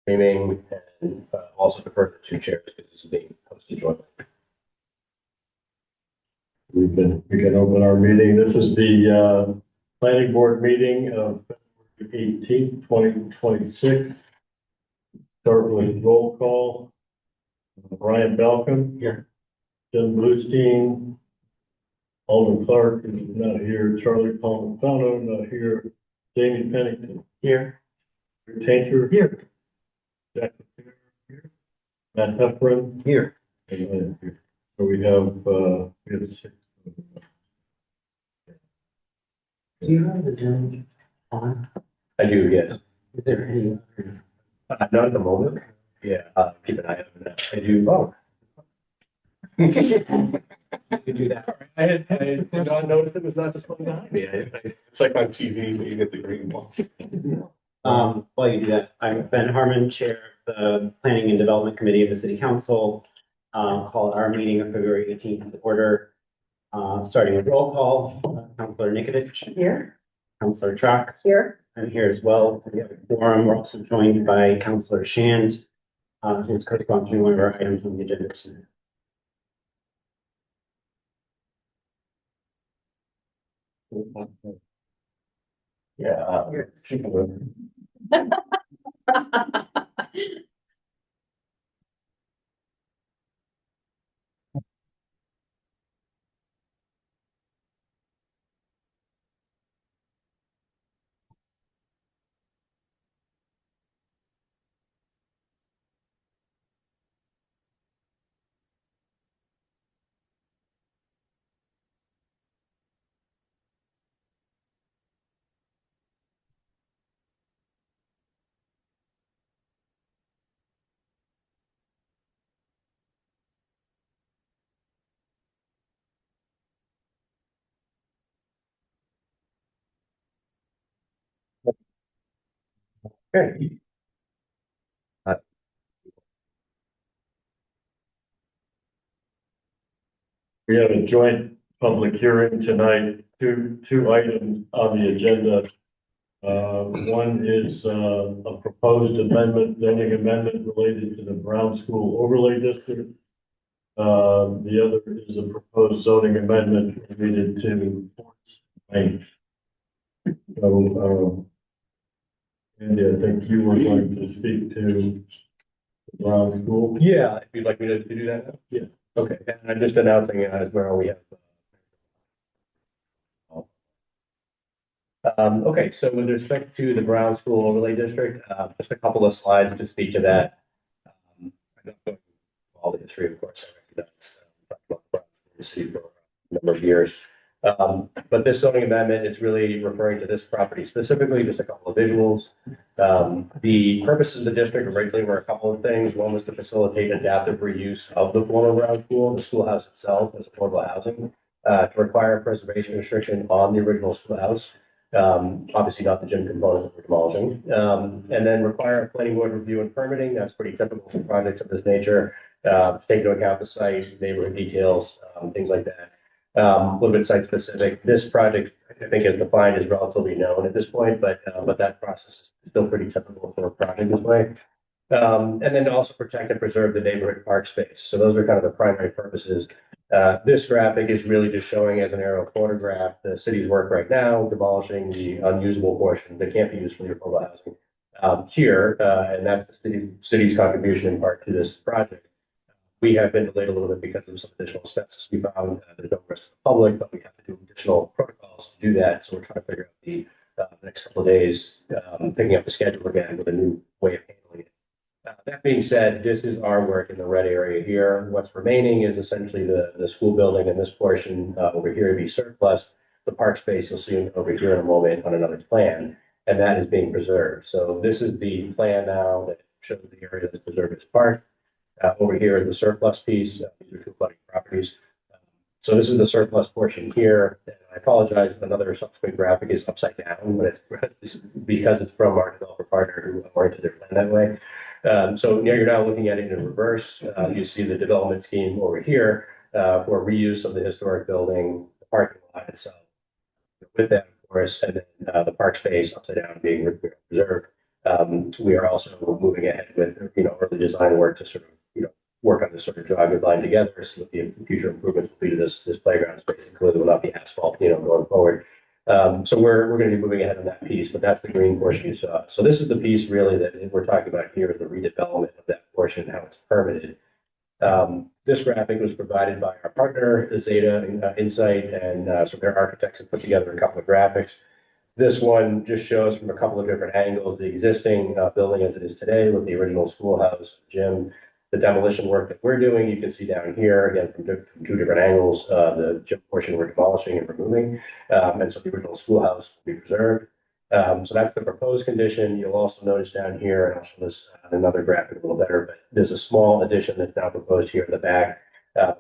streaming, and also defer to two chairs because this is being hosted jointly. We can open our meeting. This is the planning board meeting of February 18th, 2026. Start with roll call. Brian Belkin. Here. Jim Bluestein. Alden Clark is not here. Charlie Palmisano not here. Jamie Pennington Here. Tainter here. Jack here. Matt Heffron Here. and I am here. So we have 6. Do you have the Zoom on? I do, yes. Is there any? Not at the moment. Yeah, keep an eye on that. I do. Oh. You do that. I did not notice it was not displaying behind me. It's like on TV, but you get the green wall. While you do that, I'm Ben Harmon, Chair of the Planning and Development Committee of the City Council. Call our meeting of February 18th to order. Starting with roll call, Councilor Nikovich. Here. Councilor Track. Here. I'm here as well. We have a quorum. We're also joined by Councilor Shand, who's co-sponsoring one of our items on the agenda tonight. Yeah. Okay. We have a joint public hearing tonight, two items on the agenda. One is a proposed amendment, zoning amendment related to the Brown School Overlay District. The other is a proposed zoning amendment related to Forts Lane. So, Andy, I think you were going to speak to the Brown School. Yeah, if you'd like me to do that now? Yeah. Okay, and I'm just announcing as well, we have. Okay, so with respect to the Brown School Overlay District, just a couple of slides to speak to that. I'm not going through all the history, of course, I recognize about Brown School in the city for a number of years. But this zoning amendment is really referring to this property specifically, just a couple of visuals. The purposes of the district originally were a couple of things. One was to facilitate adaptive reuse of the former Brown School, the schoolhouse itself as affordable housing, to require a preservation restriction on the original schoolhouse. Obviously not the gym component that we're demolishing, and then require a planning board review and permitting. That's pretty typical for projects of this nature. Take into account the site, neighborhood details, things like that. A little bit site specific. This project, I think, as defined, is relatively known at this point, but that process is still pretty typical for a project this way. And then to also protect and preserve the neighborhood park space. So those are kind of the primary purposes. This graphic is really just showing as an aerial photograph the city's work right now, demolishing the unusable portion that can't be used for the affordable housing here, and that's the city's contribution in part to this project. We have been delayed a little bit because of some additional asbestos we found. There's no risk to the public, but we have to do additional protocols to do that. So we're trying to figure out the next couple of days, picking up the schedule again with a new way of handling it. That being said, this is our work in the red area here. What's remaining is essentially the school building, and this portion over here to be surplus. The park space you'll see over here in a moment on another plan, and that is being preserved. So this is the plan now that shows the area that's preserved as park. Over here is the surplus piece. These are two flooding properties. So this is the surplus portion here. And I apologize, another subsequent graphic is upside down, but it's because it's from our developer partner who oriented their plan that way. So you're now looking at it in reverse. You see the development scheme over here for reuse of the historic building, the parking lot itself. With that, of course, and then the park space upside down being preserved. We are also moving ahead with, early design work to sort of, work on this sort of jog line together, see what the future improvements will be to this playground space, including will not be asphalt, going forward. So we're going to be moving ahead on that piece, but that's the green portion you saw. So this is the piece really that we're talking about here, is the redevelopment of that portion, how it's permitted. This graphic was provided by our partner, Zeta Insight, and so their architects have put together a couple of graphics. This one just shows from a couple of different angles the existing building as it is today with the original schoolhouse, gym, the demolition work that we're doing. You can see down here, again, from two different angles, the gym portion we're demolishing and removing. And so the original schoolhouse will be preserved. So that's the proposed condition. You'll also notice down here, and I'll show this on another graphic a little better, but there's a small addition that's now proposed here in the back.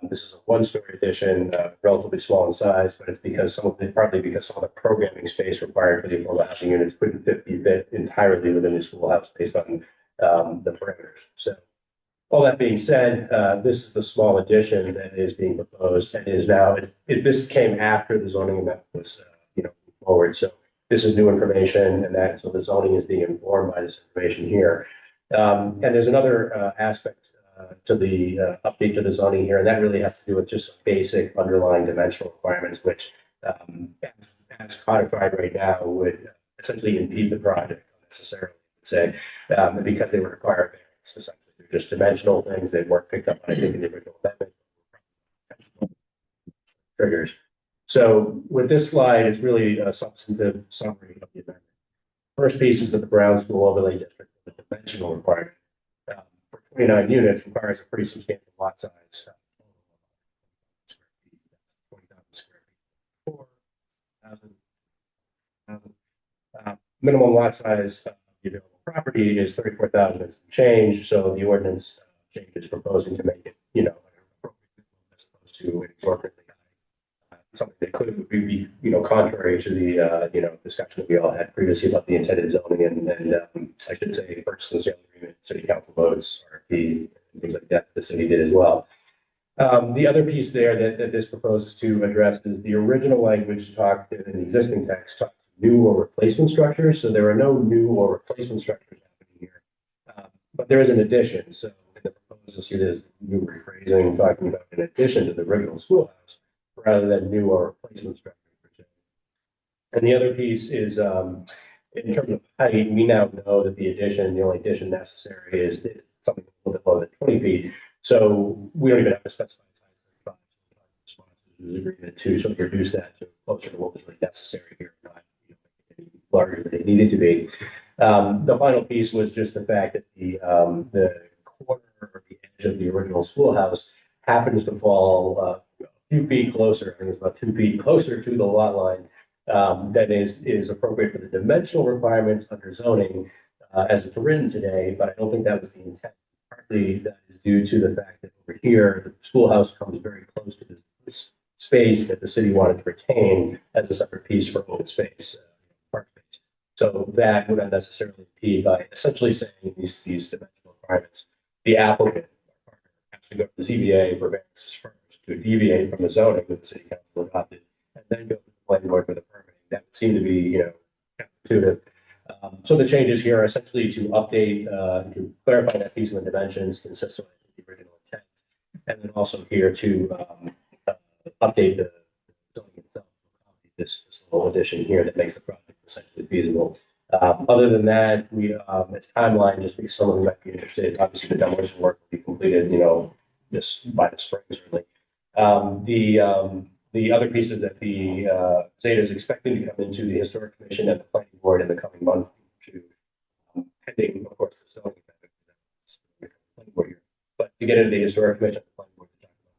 This is a one-story addition, relatively small in size, but it's partly because some of the programming space required for the affordable housing units couldn't fit entirely within the schoolhouse based on the parameters. So all that being said, this is the small addition that is being proposed and is now, this came after the zoning amendment was, forward. So this is new information, and so the zoning is being informed by this information here. And there's another aspect to the update to the zoning here, and that really has to do with just basic underlying dimensional requirements, which, as codified right now, would essentially impede the project unnecessarily, say, because they would require a variance. Essentially, they're just dimensional things. They weren't picked up, I think, in the original amendment. Triggers. So with this slide, it's really a substantive summary of the amendment. First piece is that the Brown School Overlay District, the dimensional requirement for 29 units requires a pretty substantial lot size. 20,000 square feet. 4,000. Minimum lot size of the available property is 34,000 and some change. So the ordinance change is proposing to make it, as opposed to an exorbitantly something that could be, contrary to the, discussion that we all had previously about the intended zoning and I should say purchase and sale agreement, city council votes, RFP, and things like that. The city did as well. The other piece there that this proposes to address is the original language talked in the existing text talked new or replacement structures. So there are no new or replacement structures happening here, but there is an addition. So in the proposal, see there's new rephrasing talking about in addition to the original schoolhouse, rather than new or replacement structures. And the other piece is, in terms of height, we now know that the only addition necessary is something a little bit lower than 20 feet. So we don't even have to specify size 35. Agreement to sort of reduce that to closer to what was really necessary here, not any larger than it needed to be. The final piece was just the fact that the corner or the edge of the original schoolhouse happens to fall a few feet closer. I think it's about 2 feet closer to the lot line that is appropriate for the dimensional requirements under zoning as it's written today, but I don't think that was the intent. Partly that is due to the fact that over here, the schoolhouse comes very close to this space that the city wanted to retain as a separate piece for open space, park space. So that would unnecessarily impede by essentially saying these dimensional requirements. The applicant has to go to the ZBA for variances first to deviate from the zoning that the city council adopted, and then go to the planning board for the permitting. That would seem to be, counterintuitive. So the changes here are essentially to update, to clarify that piece of the dimensions consistent with the original intent, and then also here to update the zoning itself. This little addition here that makes the project essentially feasible. Other than that, its timeline, just because some of them might be interested, obviously the demolition work will be completed, just by the spring certainly. The other pieces that the Zeta is expecting to come into the historic commission and the planning board in the coming month to pending, of course, the zoning planning board here. But to get into the historic commission, the planning board to talk about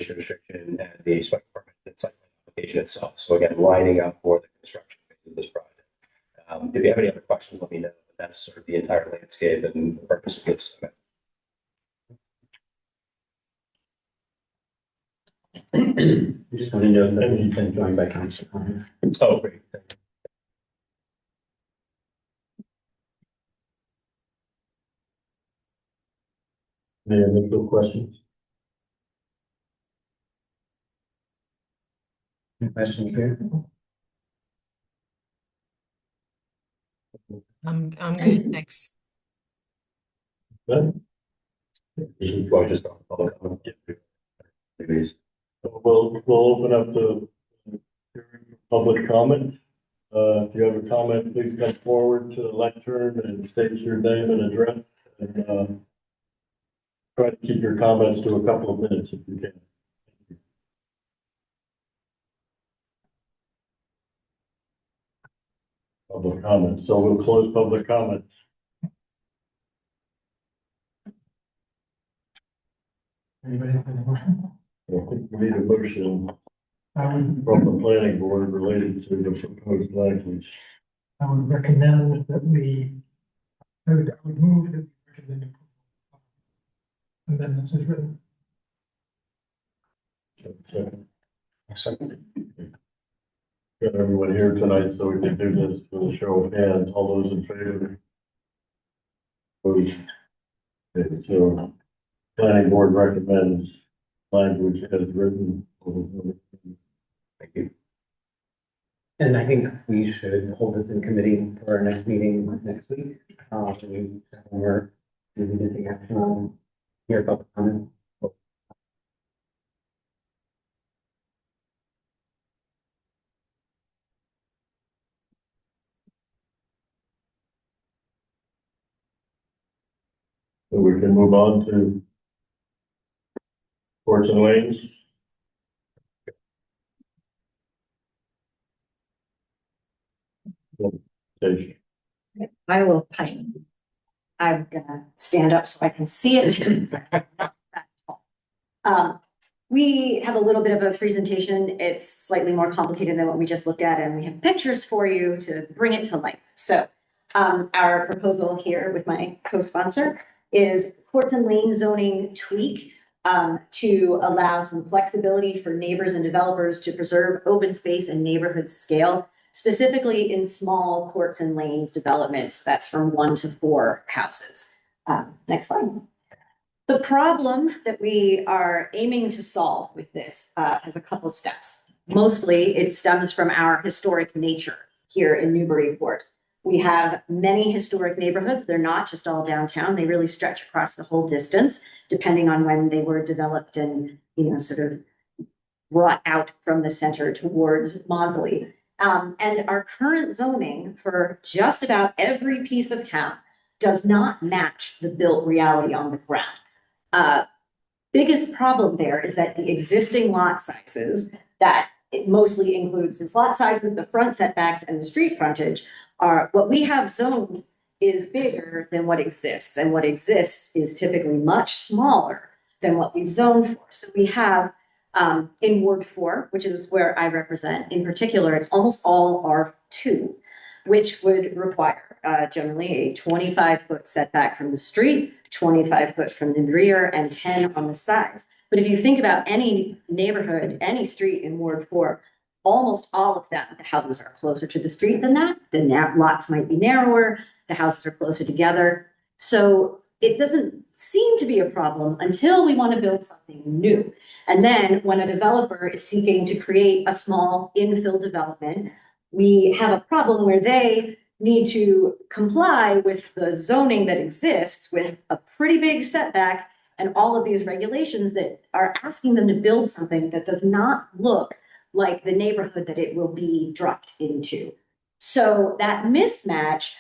the restriction and the special permit and site plan application itself. So again, lining up for the construction phase of this project. If you have any other questions, let me know. But that's sort of the entire landscape and the purpose of this event. I just want to note that we've been joined by Council Connor. Oh, great. Thank you. Any initial questions? Any questions here? I'm good, thanks. Ben? Well, just on public comment. Please. So we'll open up the hearing for public comment. If you have a comment, please come forward to the lectern and state your name and address. And try to keep your comments to a couple of minutes if you can. Public comment. So we'll close public comment. Anybody have any motion? I think we need a motion I would, from the planning board related to the proposed language. I would recommend that I would move that we recommend approval of amendments as written. Second. Got everyone here tonight, so we can do this with a show of hands. All those in favor? Opposed? Okay, so planning board recommends language as written. Thank you. And I think we should hold this in committee for our next meeting next week. We're maybe taking action on here about the comment. So we can move on to courts and lanes. Station. I will pipe. I'm gonna stand up so I can see it. We have a little bit of a presentation. It's slightly more complicated than what we just looked at, and we have pictures for you to bring it to life. So, our proposal here with my co-sponsor is courts and lane zoning tweak to allow some flexibility for neighbors and developers to preserve open space and neighborhood scale, specifically in small courts and lanes developments. That's from 1 to 4 houses. Next slide. The problem that we are aiming to solve with this has a couple steps. Mostly it stems from our historic nature here in Newburyport. We have many historic neighborhoods. They're not just all downtown. They really stretch across the whole distance, depending on when they were developed and, sort of brought out from the center towards Maudsley. And our current zoning for just about every piece of town does not match the built reality on the ground. Biggest problem there is that the existing lot sizes that it mostly includes its lot sizes, the front setbacks, and the street frontage are what we have zoned is bigger than what exists, and what exists is typically much smaller than what we've zoned for. So we have in Ward 4, which is where I represent, in particular, it's almost all R2, which would require generally a 25-foot setback from the street, 25 foot from the rear, and 10 on the sides. But if you think about any neighborhood, any street in Ward 4, almost all of them, the houses are closer to the street than that. The lots might be narrower. The houses are closer together. So it doesn't seem to be a problem until we want to build something new. And then when a developer is seeking to create a small infill development, we have a problem where they need to comply with the zoning that exists with a pretty big setback and all of these regulations that are asking them to build something that does not look like the neighborhood that it will be dropped into. So that mismatch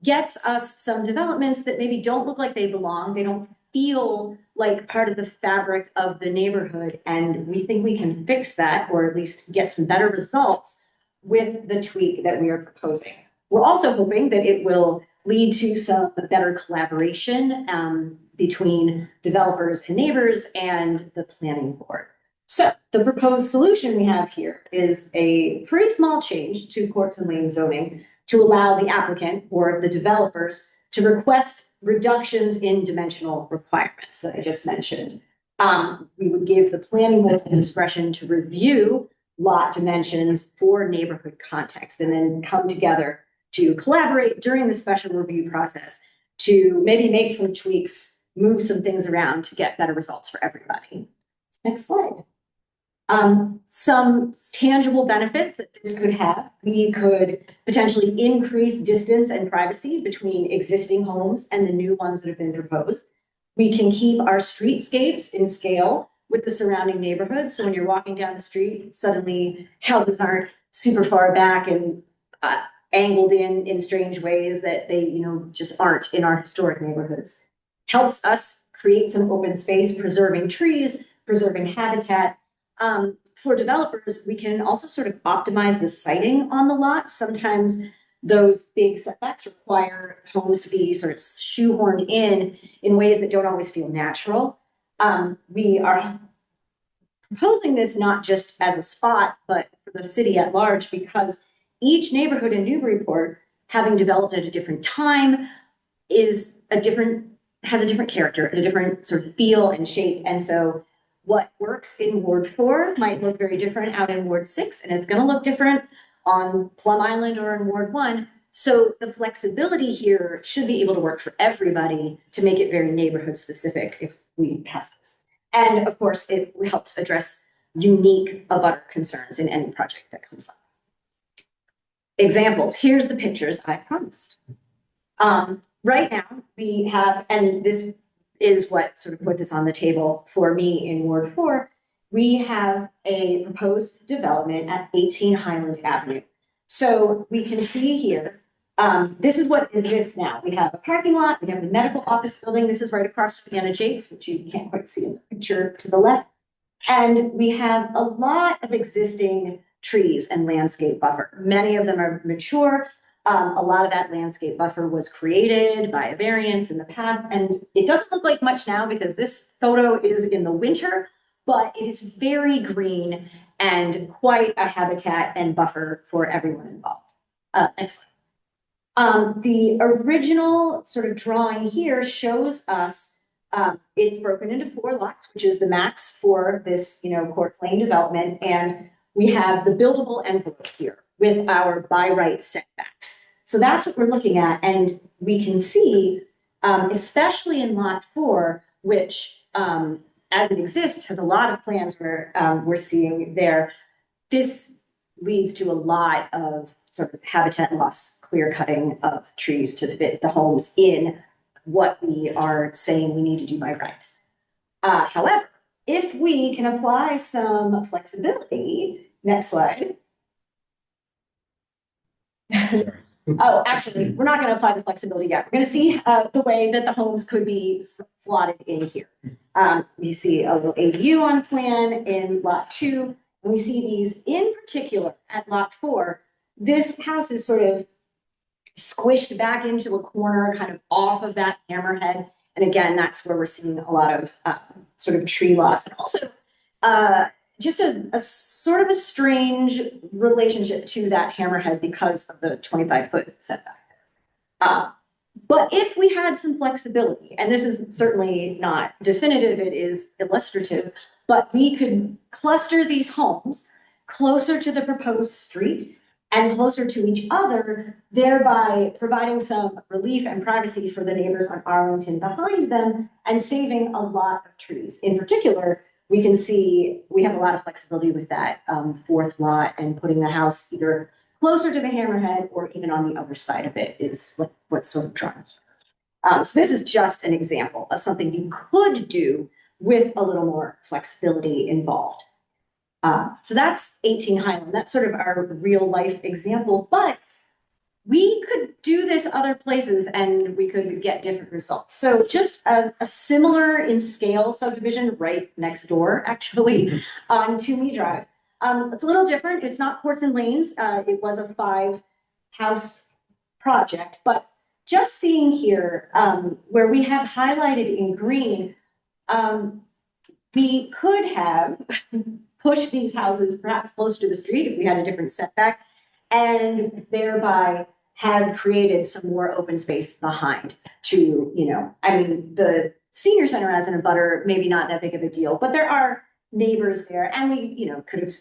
gets us some developments that maybe don't look like they belong. They don't feel like part of the fabric of the neighborhood. And we think we can fix that, or at least get some better results with the tweak that we are proposing. We're also hoping that it will lead to some better collaboration between developers and neighbors and the planning board. So the proposed solution we have here is a pretty small change to courts and lane zoning to allow the applicant or the developers to request reductions in dimensional requirements that I just mentioned. We would give the planning board the discretion to review lot dimensions for neighborhood context and then come together to collaborate during the special review process to maybe make some tweaks, move some things around to get better results for everybody. Next slide. Some tangible benefits that this could have, we could potentially increase distance and privacy between existing homes and the new ones that have been proposed. We can keep our streetscapes in scale with the surrounding neighborhoods. So when you're walking down the street, suddenly houses aren't super far back and angled in strange ways that they, just aren't in our historic neighborhoods. Helps us create some open space, preserving trees, preserving habitat. For developers, we can also sort of optimize the siting on the lot. Sometimes those big setbacks require homes to be sort of shoehorned in ways that don't always feel natural. We are proposing this not just as a spot, but for the city at large, because each neighborhood in Newburyport, having developed at a different time, has a different character and a different sort of feel and shape. And so what works in Ward 4 might look very different out in Ward 6, and it's going to look different on Plum Island or in Ward 1. So the flexibility here should be able to work for everybody to make it very neighborhood specific if we pass this. And of course, it helps address unique abutter concerns in any project that comes up. Examples, here's the pictures I promised. Right now we have, and this is what sort of put this on the table for me in Ward 4, we have a proposed development at 18 Highland Avenue. So we can see here, this is what exists now. We have a parking lot, we have the medical office building. This is right across from Anna Jake's, which you can't quite see in the picture to the left. And we have a lot of existing trees and landscape buffer. Many of them are mature. A lot of that landscape buffer was created by a variance in the past, and it doesn't look like much now because this photo is in the winter, but it is very green and quite a habitat and buffer for everyone involved. Next slide. The original sort of drawing here shows us it's broken into 4 lots, which is the max for this, Courts Lane development, and we have the buildable envelope here with our by right setbacks. So that's what we're looking at. And we can see, especially in lot 4, which as it exists, has a lot of plans we're seeing there. This leads to a lot of sort of habitat loss, clear cutting of trees to fit the homes in what we are saying we need to do by right. However, if we can apply some flexibility, next slide. Oh, actually, we're not going to apply the flexibility yet. We're going to see the way that the homes could be slotted in here. You see a little ADU on plan in lot 2, and we see these in particular at lot 4. This house is sort of squished back into a corner, kind of off of that hammerhead. And again, that's where we're seeing a lot of sort of tree loss, and also just a sort of a strange relationship to that hammerhead because of the 25-foot setback. But if we had some flexibility, and this is certainly not definitive, it is illustrative, but we could cluster these homes closer to the proposed street and closer to each other, thereby providing some relief and privacy for the neighbors on Arlington behind them and saving a lot of trees. In particular, we can see we have a lot of flexibility with that 4th lot, and putting the house either closer to the hammerhead or even on the other side of it is what's sort of drawn. So this is just an example of something you could do with a little more flexibility involved. So that's 18 Highland. That's sort of our real life example, but we could do this other places and we could get different results. So just a similar in scale subdivision right next door, actually, on Toomey Drive. It's a little different. It's not Courts and Lanes. It was a 5-house project, but just seeing here where we have highlighted in green, we could have pushed these houses perhaps closer to the street if we had a different setback, and thereby had created some more open space behind to, the senior center as an abutter, maybe not that big of a deal, but there are neighbors there, and we, could have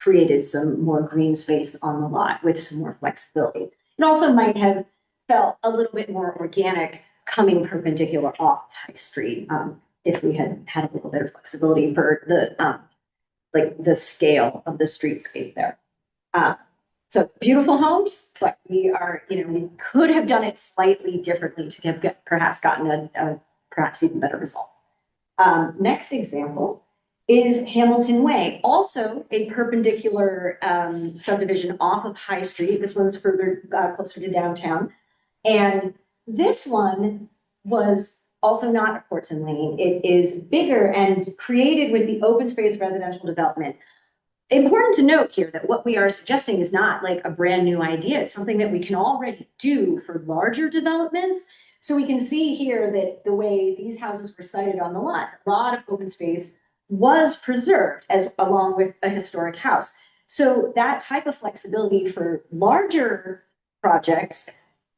created some more green space on the lot with some more flexibility. It also might have felt a little bit more organic coming perpendicular off High Street if we had had a little bit of flexibility for the like the scale of the streetscape there. So beautiful homes, but we could have done it slightly differently to have perhaps gotten a perhaps even better result. Next example is Hamilton Way, also a perpendicular subdivision off of High Street. This one's further closer to downtown. And this one was also not a Portson Lane. It is bigger and created with the open space residential development. Important to note here that what we are suggesting is not like a brand new idea. It's something that we can already do for larger developments. So we can see here that the way these houses were sited on the lot, a lot of open space was preserved as along with a historic house. So that type of flexibility for larger projects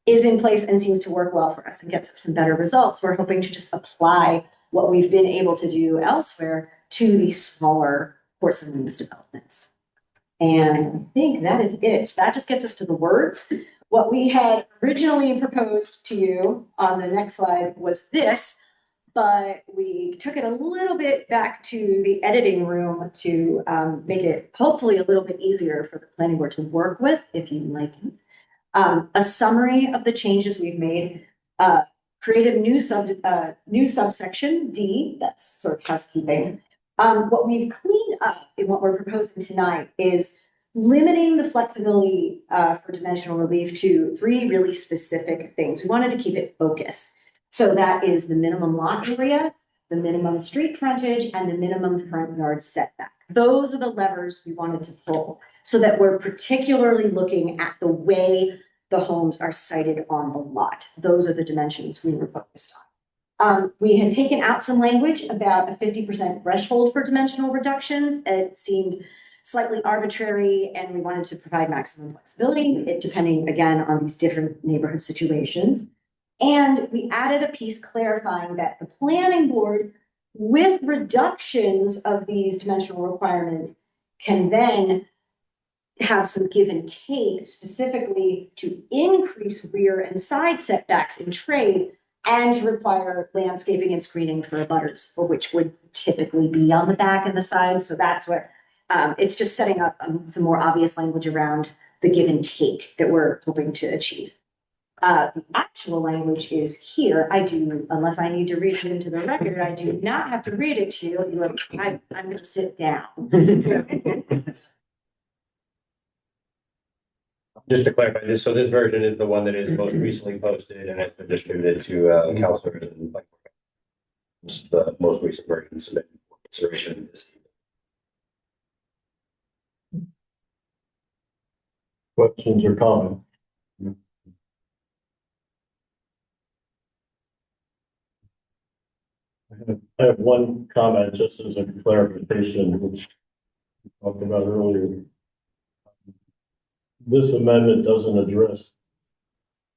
is in place and seems to work well for us and gets us some better results. We're hoping to just apply what we've been able to do elsewhere to these smaller Portson Lanes developments. And I think that is it. That just gets us to the words. What we had originally proposed to you on the next slide was this, but we took it a little bit back to the editing room to make it hopefully a little bit easier for the planning board to work with, if you like it. A summary of the changes we've made, create a new subsection D, that's sort of housekeeping. What we've cleaned up in what we're proposing tonight is limiting the flexibility for dimensional relief to 3 really specific things. We wanted to keep it focused. So that is the minimum lot area, the minimum street frontage, and the minimum front yard setback. Those are the levers we wanted to pull so that we're particularly looking at the way the homes are sited on the lot. Those are the dimensions we were focused on. We had taken out some language about a 50% threshold for dimensional reductions. It seemed slightly arbitrary, and we wanted to provide maximum flexibility, depending again on these different neighborhood situations. And we added a piece clarifying that the planning board, with reductions of these dimensional requirements, can then have some give and take, specifically to increase rear and side setbacks in trade and to require landscaping and screening for abutters, for which would typically be on the back and the sides. So that's what it's just setting up some more obvious language around the give and take that we're hoping to achieve. The actual language is here. Unless I need to read it into the record, I do not have to read it to you. I'm going to sit down. So. Just to clarify this, so this version is the one that is most recently posted and has been distributed to counselors and like the most recent version submitted for consideration this evening. Questions or comments? I have one comment just as a clarification, which we talked about earlier. This amendment doesn't address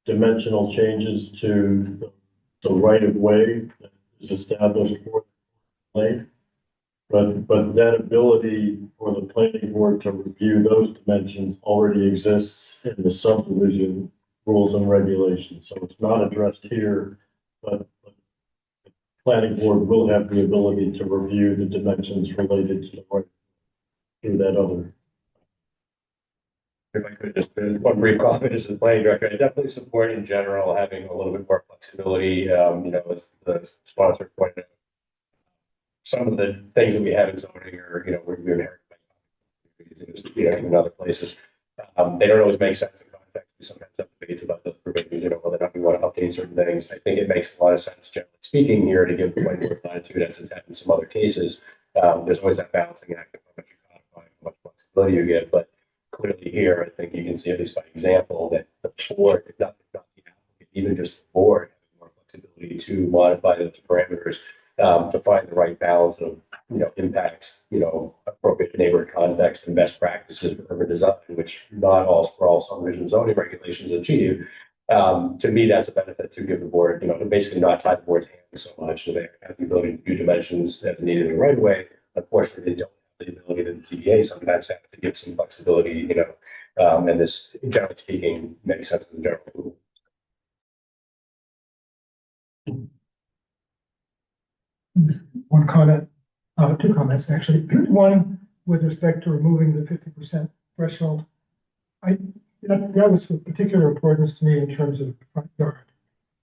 dimensional changes to the right of way that is established for the lane. But that ability for the planning board to review those dimensions already exists in the subdivision rules and regulations. So it's not addressed here, but the planning board will have the ability to review the dimensions related to the right through that other. If I could just one brief comment as the planning director, I definitely support in general having a little bit more flexibility. As the sponsor pointed out, some of the things that we have in zoning are, we're inherited by in other places. They don't always make sense in context. We sometimes have debates about those provisions, whether or not we want to update certain things. I think it makes a lot of sense, generally speaking, here to give the planning board latitude as it's happened in some other cases. There's always that balancing act of how much you codify, how much flexibility you get, but clearly here, I think you can see at least by example that the board, if not the applicant, even just the board, having more flexibility to modify those parameters to find the right balance of impacts, appropriate neighborhood context and best practices for urban design, which not all for all subdivision zoning regulations achieve. To me, that's a benefit to give the board, to basically not tie the board's hands so much, so they have the ability to do dimensions as needed in the right way. Unfortunately, they don't have the ability that the ZBA sometimes have to give some flexibility, and this, generally speaking, makes sense in the general rule. One comment, 2 comments actually. One, with respect to removing the 50% threshold, that was of particular importance to me in terms of front yard,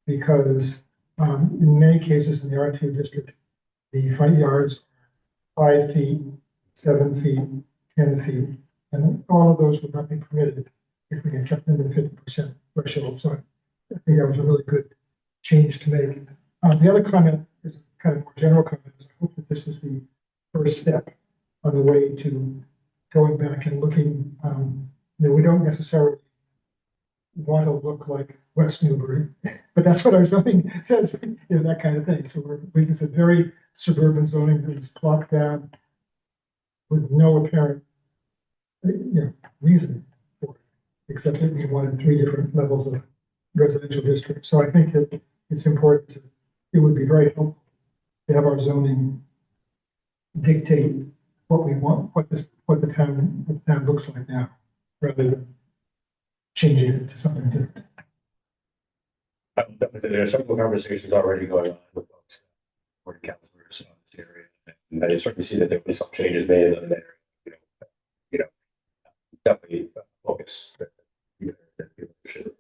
because in many cases in the R2 district, the front yards are 5 feet, 7 feet, 10 feet, and all of those would not be permitted if we had kept them in the 50% threshold. So I think that was a really good change to make. The other comment is kind of more general comment. I hope that this is the first step on the way to going back and looking. We don't necessarily want to look like West Newbury, but that's what our zoning says, that kind of thing. So it's a very suburban zoning that is plopped down with no apparent, reason for it, except that we wanted 3 different levels of residential district. So I think that it's important it would be very helpful to have our zoning dictate what we want, what the town looks like now, rather than changing it to something different. There are several conversations already going on with folks, board councilors on this area, and I certainly see that there will be some changes made in that area. Definitely focus that people should.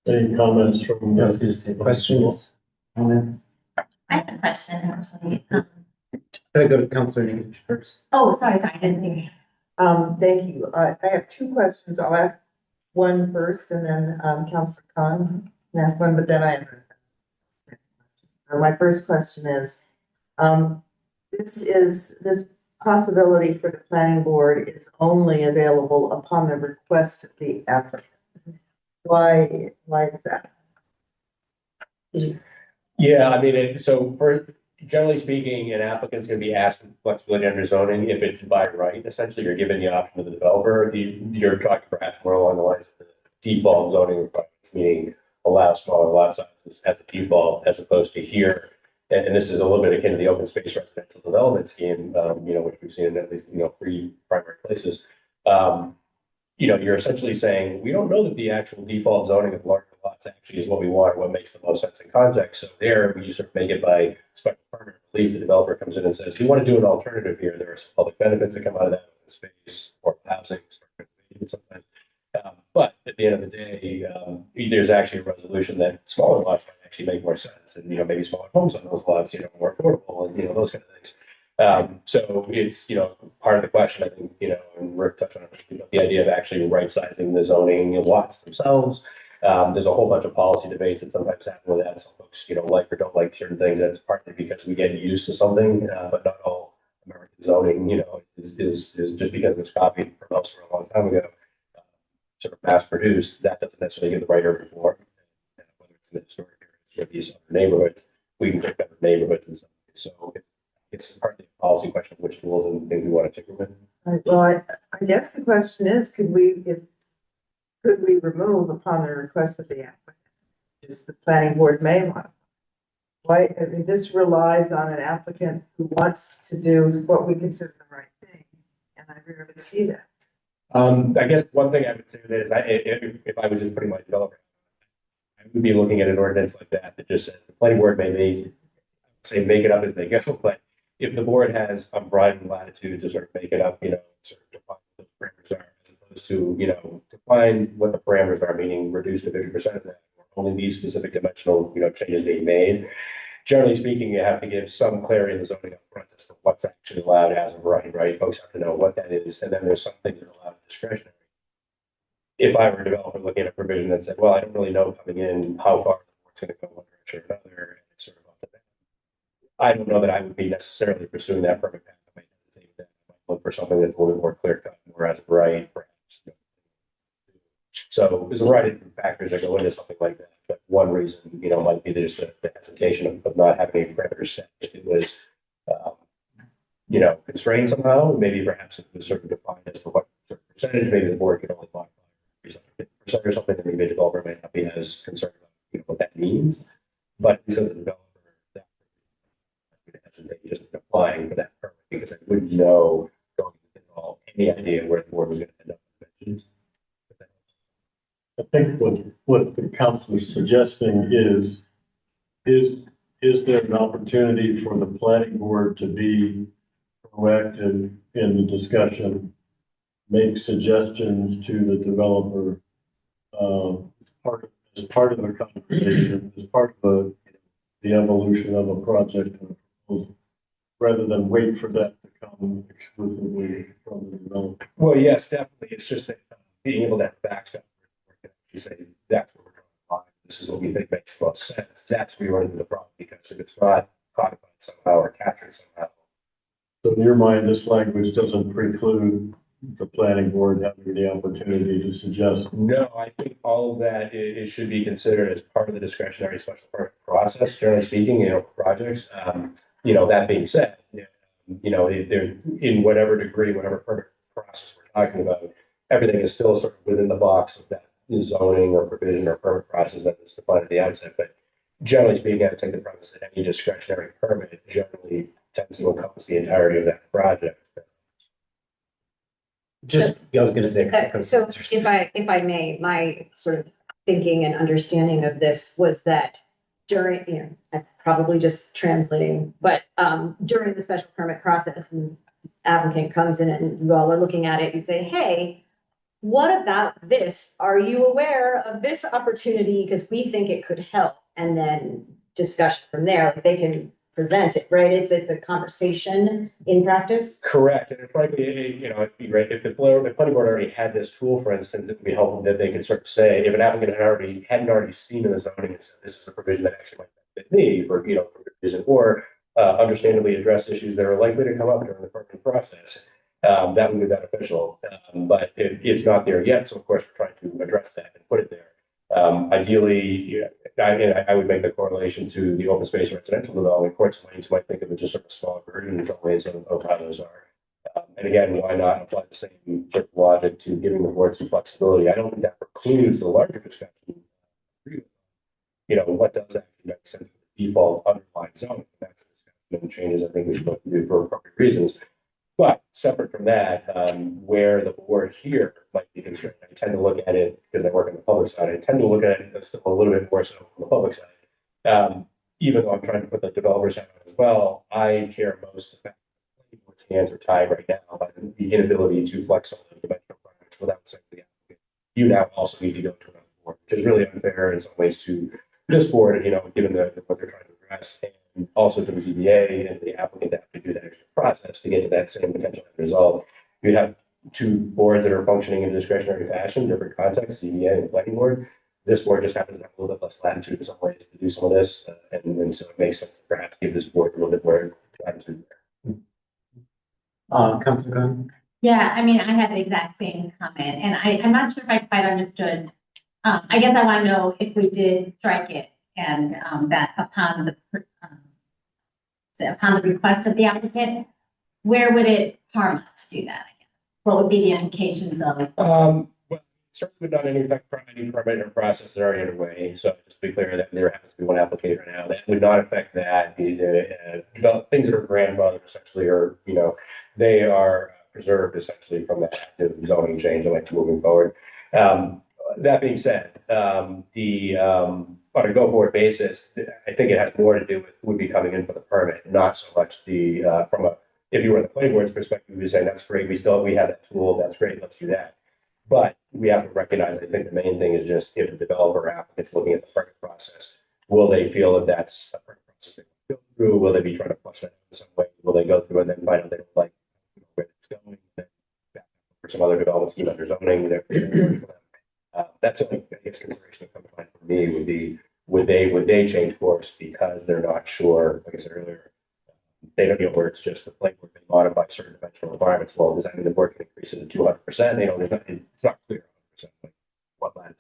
Any comments from? I was going to say questions, comments. I have a question, actually. Can I go to Councilor Nugent first? Sorry, I didn't see. Thank you. I have 2 questions. I'll ask one first and then, Councilor Khan can ask one, but then I have a second question. So my first question is, this possibility for the planning board is only available upon the request of the applicant. Why is that? Yeah, I mean, so generally speaking, an applicant's gonna be asked for flexibility under zoning if it's by right. Essentially, you're giving the option to the developer. You're talking perhaps more along the lines of the default zoning requirements, meaning allow smaller lot sizes as a default, as opposed to here. And this is a little bit akin to the open space residential development scheme, which we've seen in at least, 3 primary places. You're essentially saying, we don't know that the actual default zoning of larger lots actually is what we want, or what makes the most sense in context. So there, you sort of make it by special permit relief. The developer comes in and says, we want to do an alternative here. There are some public benefits that come out of that, open space, or housing, sometimes. But at the end of the day, there's actually a resolution that smaller lots might actually make more sense, and maybe smaller homes on those lots, more affordable, and those kind of things. So it's part of the question, I think, and Rick touched on it, the idea of actually right sizing the zoning lots themselves. There's a whole bunch of policy debates that sometimes happen with that. Some folks like or don't like certain things. That's partly because we get used to something, but not all American zoning is just because it was copied from elsewhere a long time ago. Sort of mass produced, that doesn't necessarily give the right urban form. Whether it's in the historic areas or these other neighborhoods, we can pick better neighborhoods and so. So it's partly a policy question of which tools and things we want to tinker with. Well, I guess the question is, could we remove upon the request of the applicant? Just the planning board may modify. Why? I mean, this relies on an applicant who wants to do what we consider the right thing, and I rarely see that. I guess one thing I would say is if I was just putting my developer, I would be looking at an ordinance like that just says the planning board may make it up as they go, but if the board has unbridled latitude to sort of make it up, sort of define what the parameters are, as opposed to, define what the parameters are, meaning reduce to 50% of that, or only these specific dimensional, changes being made. Generally speaking, you have to give some clarity in the zoning up front as to what's actually allowed as of right? Folks have to know what that is, and then there's some things that are allowed discretionary. If I were a developer looking at a provision that said, well, I don't really know coming in how far the board's going to go one direction or another, and it's sort of up to them. I don't know that I would be necessarily pursuing that permit path. I might hesitate that. I might look for something that's a little bit more clear cut, more as of right, perhaps. So there's a variety of different factors that go into something like that. But one reason, might be just the hesitation of not having any parameters set. If it was, constrained somehow, maybe perhaps it was sort of defined as to what certain percentage, maybe the board could only modify 50% or something, that maybe a developer might not be as concerned about, what that means. But as a developer, that hesitate just applying for that permit because I wouldn't know going into all any idea where the board was going to end up with dimensions. I think what the council is suggesting is is there an opportunity for the planning board to be proactive in the discussion, make suggestions to the developer, as part of the conversation, as part of the evolution of a project and a proposal, rather than wait for that to come exclusively from the developer? Well, yes, definitely. It's just that being able to backstop, you say, that's what we're trying to find. This is what we think makes the most sense. That's where you run into the problem, because if it's not codified somehow or captured somehow. So in your mind, this language doesn't preclude the planning board having the opportunity to suggest? No, I think all of that, it should be considered as part of the discretionary special permit process, generally speaking, for projects. That being said, if there, in whatever degree, whatever permit process we're talking about, everything is still sort of within the box of that zoning or provision or permit process that is defined at the outset. But generally speaking, I take the premise that any discretionary permit generally tends to encompass the entirety of that project. Just, I was gonna say. So if I may, my sort of thinking and understanding of this was that during, I'm probably just translating, but during the special permit process, and applicant comes in and you all are looking at it, you'd say, hey, what about this? Are you aware of this opportunity? Because we think it could help. And then discussion from there, like they can present it, right? It's a conversation in practice. Correct. And frankly, it'd be great if the planning board already had this tool, for instance, it would be helpful that they could sort of say, if an applicant hadn't already seen in the zoning and said, this is a provision that actually might benefit me for reason, or understandably address issues that are likely to come up during the permitting process, that would be beneficial. But it's not there yet. So of course, we're trying to address that and put it there. Ideally, I would make the correlation to the open space residential development. Courts might think of it just sort of a smaller version in some ways of how those are. And again, why not apply the same sort of logic to giving the board some flexibility? I don't think that precludes the larger discussion. What does actually make sense for the default underlying zoning? That's a discussion and changes I think we should look to do for appropriate reasons. But separate from that, where the board here might be constrained, I tend to look at it because I work on the public side. I tend to look at it still a little bit more so from the public side. Even though I'm trying to put the developers side on as well, I care most about what's hands are tied right now by the inability to flex on the dimensional requirements without saying the applicant. You now also need to go to another board, which is really unfair in some ways to this board, given what they're trying to address, and also to the ZBA and the applicant to have to do that extra process to get to that same potential end result. You have two boards that are functioning in a discretionary fashion, different contexts, ZBA and planning board. This board just happens to have a little bit less latitude in some ways to do some of this, and so it makes sense to perhaps give this board a little bit more latitude. Councilor Gunn? Yeah, I mean, I had the exact same comment, and I'm not sure if I quite understood. I guess I want to know if we did strike it and that upon the request of the applicant, where would it harm us to do that? I guess. What would be the implications of it? Well, certainly would not affect any permit or process that are already underway. So just to be clear that there happens to be one applicator now that would not affect that. The things that are grandfathered essentially are, they are preserved essentially from the active zoning change like moving forward. That being said, on a go-forward basis, I think it has more to do with who would be coming in for the permit, not so much if you were in the planning board's perspective, you'd be saying, that's great, we have that tool, that's great, let's do that. But we have to recognize, I think the main thing is just if the developer applicant's looking at the permit process, will they feel that that's a permit process they can go through? Will they be trying to flush that out in some way? Will they go through and then find out they don't like where it's going? Then for some other developments, even under zoning, that's I guess consideration that comes to mind for me would be, would they change course because they're not sure, like I said earlier, they don't know where it's just the planning board may modify certain dimensional requirements. Well, does that mean the board can increase it to 200%? It's not clear 100% like what latitude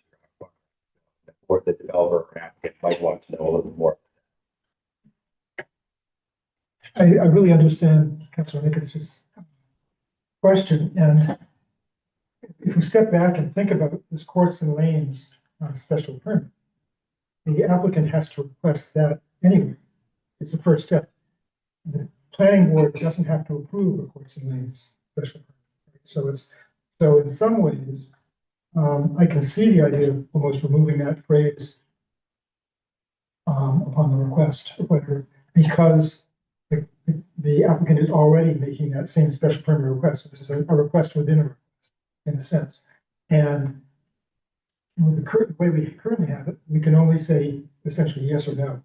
or the developer or applicant might want to know a little bit more. I really understand Councilor Nichols' question, and if we step back and think about this courts and lanes special permit, the applicant has to request that anyway. It's the first step. The planning board doesn't have to approve a courts and lanes special permit. So in some ways, I can see the idea of almost removing that phrase upon the request, whether, because the applicant is already making that same special permit request. This is a request within a request, in a sense. And with the current way we currently have it, we can only say essentially yes or no.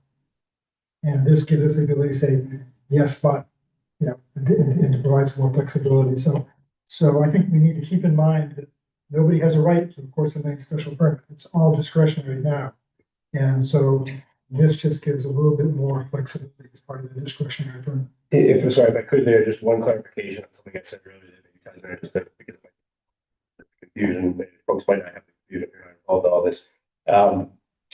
And this gives us the ability to say yes, but, and to provide some more flexibility. So I think we need to keep in mind that nobody has a right to, of course, a nice special permit. It's all discretionary now. And so this just gives a little bit more flexibility as part of the discretionary permit. Sorry, if I could there, just one clarification on something I said earlier that maybe ties in just because of the confusion, maybe folks might not have the confusion if you're not involved in all this.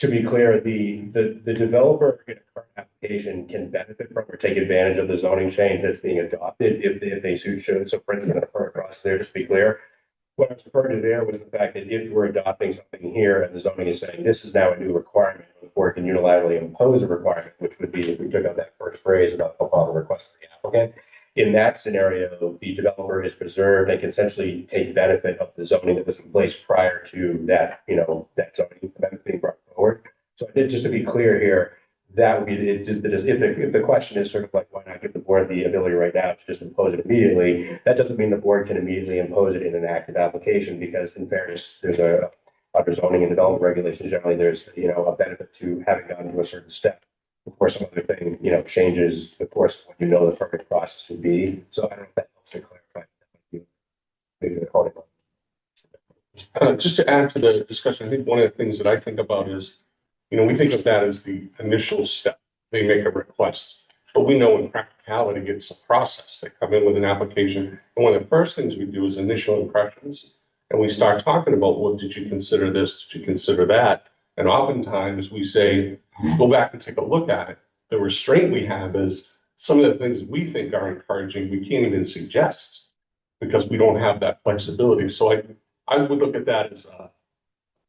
To be clear, the developer in a current application can benefit from or take advantage of the zoning change that's being adopted if they so choose. So for instance, in the current process there, just to be clear, what I was referring to there was the fact that if we're adopting something here and the zoning is saying this is now a new requirement, the board can unilaterally impose a requirement, which would be if we took out that first phrase about upon the request of the applicant. In that scenario, the developer is preserved and can essentially take benefit of the zoning that was in place prior to that, that zoning amendment being brought forward. So I did, just to be clear here, that would be if the question is sort of like, why not give the board the ability right now to just impose it immediately? That doesn't mean the board can immediately impose it in an active application, because in fairness, there's under zoning and development regulations, generally there's, a benefit to having gone to a certain step before some other thing, changes the course of what the permit process would be. So I don't know if that helps to clarify. Maybe the call Just to add to the discussion, I think one of the things that I think about is, we think of that as the initial step. They make a request, but we know in practicality, it's a process. They come in with an application. And one of the first things we do is initial impressions. And we start talking about, well, did you consider this? Did you consider that? And oftentimes we say, go back and take a look at it. The restraint we have is some of the things we think are encouraging, we can't even suggest because we don't have that flexibility. So I would look at that as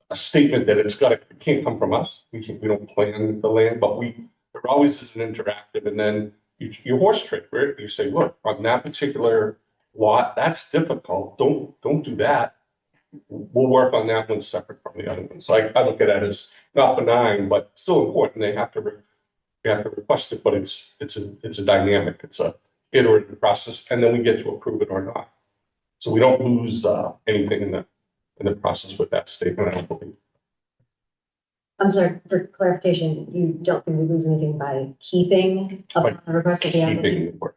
a statement that it can't come from us. We don't plan the land, but there always is an interactive, and then you horse trade, right? You say, look, on that particular lot, that's difficult. Don't do that. We'll work on that one separate from the other one. So I look at that as not benign, but still important. They have to request it, but it's a dynamic, it's a iterative process, and then we get to approve it or not. So we don't lose anything in the process with that statement, I don't believe. I'm sorry, for clarification, you don't think we lose anything by keeping upon the request of the applicant? Keeping the work.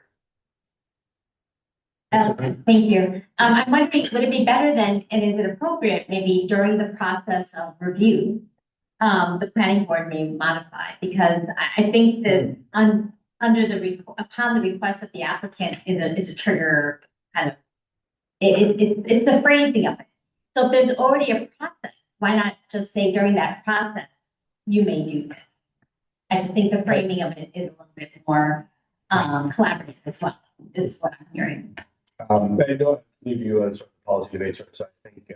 Thank you. I'm wondering, would it be better then, and is it appropriate, maybe during the process of review, the planning board may modify? Because I think that upon the request of the applicant is a trigger kind of, it's the phrasing of it. So if there's already a process, why not just say during that process, you may do this? I just think the framing of it is a little bit more collaborative as well, is what I'm hearing. I don't give you a sort of policy debate, so I think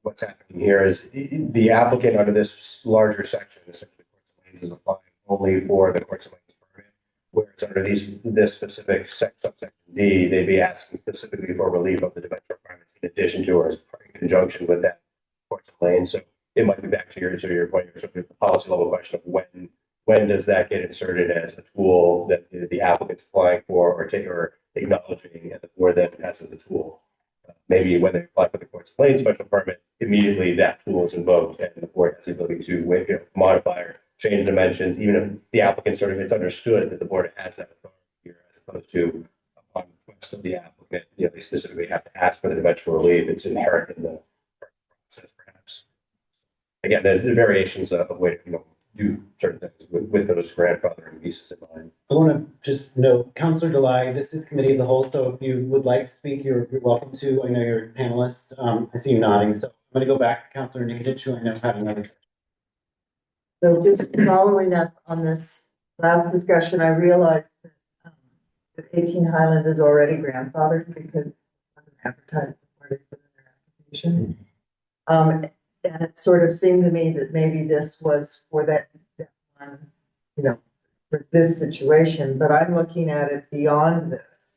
what's happening here is the applicant under this larger section, essentially courts of lanes, is applying only for the courts of lanes permit, whereas under this specific subsection D, they'd be asking specifically for relief of the dimensional requirements in addition to or in conjunction with that courts of lanes. So it might be back to your point, sort of the policy level question of when does that get inserted as a tool that the applicant's applying for or acknowledging, and the board then has as a tool. Maybe when they apply for the courts of lanes special permit, immediately that tool is invoked, and the board has the ability to modify or change dimensions, even if the applicant it's understood that the board has that authority here, as opposed to upon request of the applicant, they specifically have to ask for the dimensional relief. It's inherent in the process, perhaps. Again, the variations of way to do certain things with those grandfathering pieces in mind. I want to just note, Councillor Delay, this is committee of the whole, so if you would like to speak, you're welcome to. I know you're a panelist. I see you nodding, so I'm going to go back to Councillor Nikolic, who I know had another. So just following up on this last discussion, I realized that 18 Highland is already grandfathered because it wasn't advertised before they put in their application. And it sort of seemed to me that maybe this was for that one, for this situation, but I'm looking at it beyond this.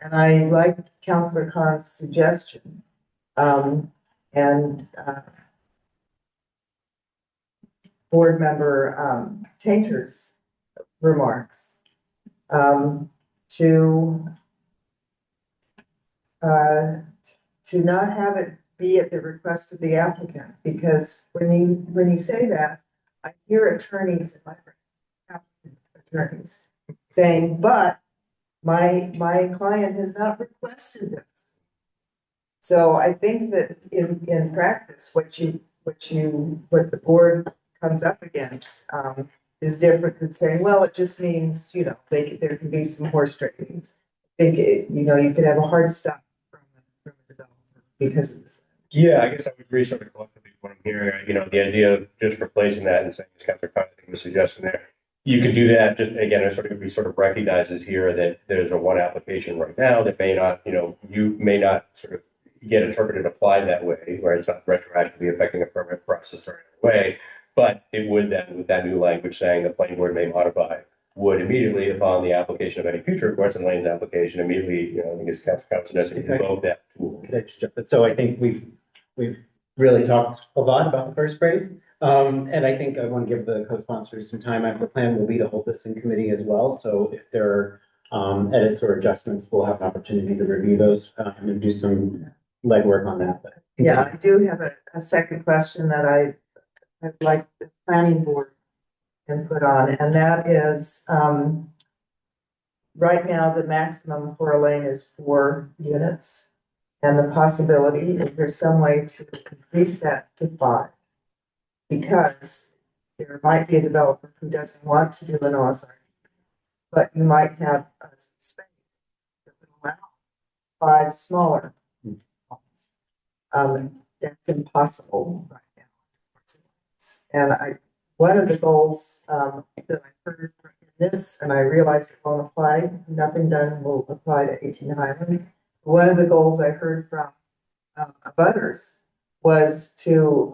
And I liked Councillor Khan's suggestion. board member, Tainter's remarks, to, to not have it be at the request of the applicant, because when you say that, I hear attorneys in my brain, attorneys, saying, but my client has not requested this. So I think that in practice, what the board comes up against, is different than saying, well, it just means, there can be some horse trading. I think, you could have a hard stop from a developer because of this. Yeah, I guess I would agree sort of collectively with what I'm hearing, the idea of just replacing that and saying, as Councilor Conley was suggesting there, you could do that, just again, we sort of recognizes here that there's a one application right now that may not, you may not sort of get interpreted applied that way, where it's not retroactively affecting a permit process or any way, but it would then, with that new language saying the planning board may modify, would immediately, upon the application of any future request and Lane's application, immediately, I think as Councilor says, invoke that tool. Could I just jump in? So I think we've really talked a lot about the first phrase. And I think I want to give the co-sponsors some time. The plan will be to hold this in committee as well. So if there are edits or adjustments, we'll have an opportunity to review those and do some legwork on that. But Yeah, I do have a second question that I'd like the planning board input on, and that is, right now, the maximum for a lane is 4 units. And the possibility, if there's some way to increase that to 5, because there might be a developer who doesn't want to do an OSR, but you might have a space that would allow 5 smaller homes. That's impossible right now. And one of the goals that I heard in this, and I realize it won't apply, nothing done will apply to 18 Highland. One of the goals I heard from abutters was to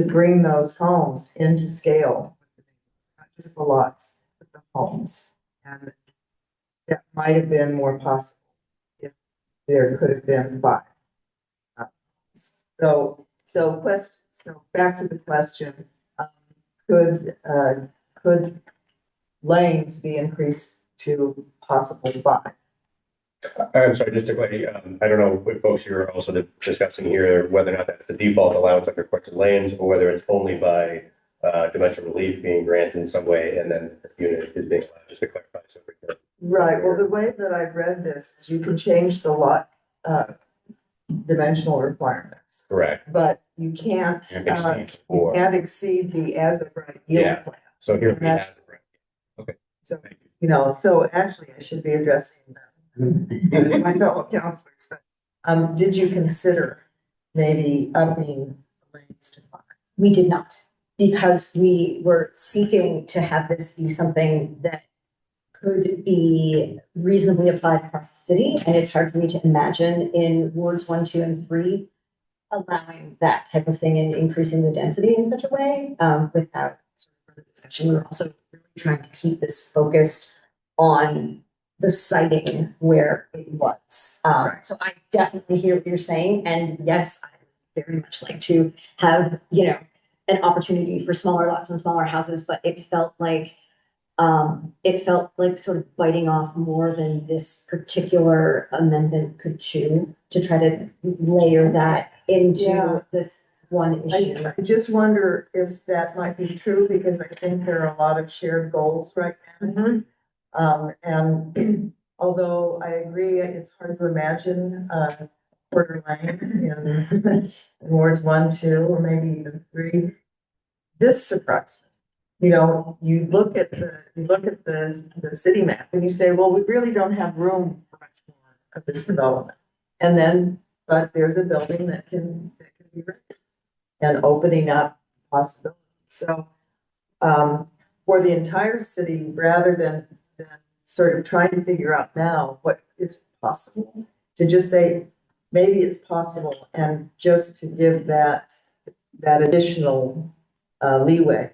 bring those homes into scale, not just the lots, but the homes. And that might have been more possible if there could have been 5. So back to the question, could lanes be increased to possibly 5? I'm sorry, just to clarify, I don't know if folks you're also discussing here, whether or not that's the default allowance of requested lanes, or whether it's only by dimensional relief being granted in some way, and then the unit is being allowed, just to clarify. So Right, well, the way that I've read this is you can change the lot dimensional requirements, correct. but you can't exceed the as of right yield plan. So here And we have that's- it, right. Okay. So, Thank you. so actually I should be addressing my fellow counselors, but did you consider maybe upping lanes to 5? We did not, because we were seeking to have this be something that could be reasonably applied across the city. And it's hard for me to imagine in wards 1, 2, and 3, allowing that type of thing and increasing the density in such a way, without sort of further discussion. We were also really trying to keep this focused on the siting where it was. So I definitely hear what you're saying. And yes, I would very much like to have, an opportunity for smaller lots and smaller houses, but it felt like sort of biting off more than this particular amendment could chew, to try to layer that into this one issue. I just wonder if that might be true, because I think there are a lot of shared goals right now. And although I agree, it's hard to imagine quarter lane in wards 1, 2, or maybe even 3. This surprised me. You look at the city map and you say, well, we really don't have room for much more of this development. And then, but there's a building that can be rented and opening up possibilities. So, for the entire city, rather than sort of trying to figure out now what is possible, to just say, maybe it's possible, and just to give that additional leeway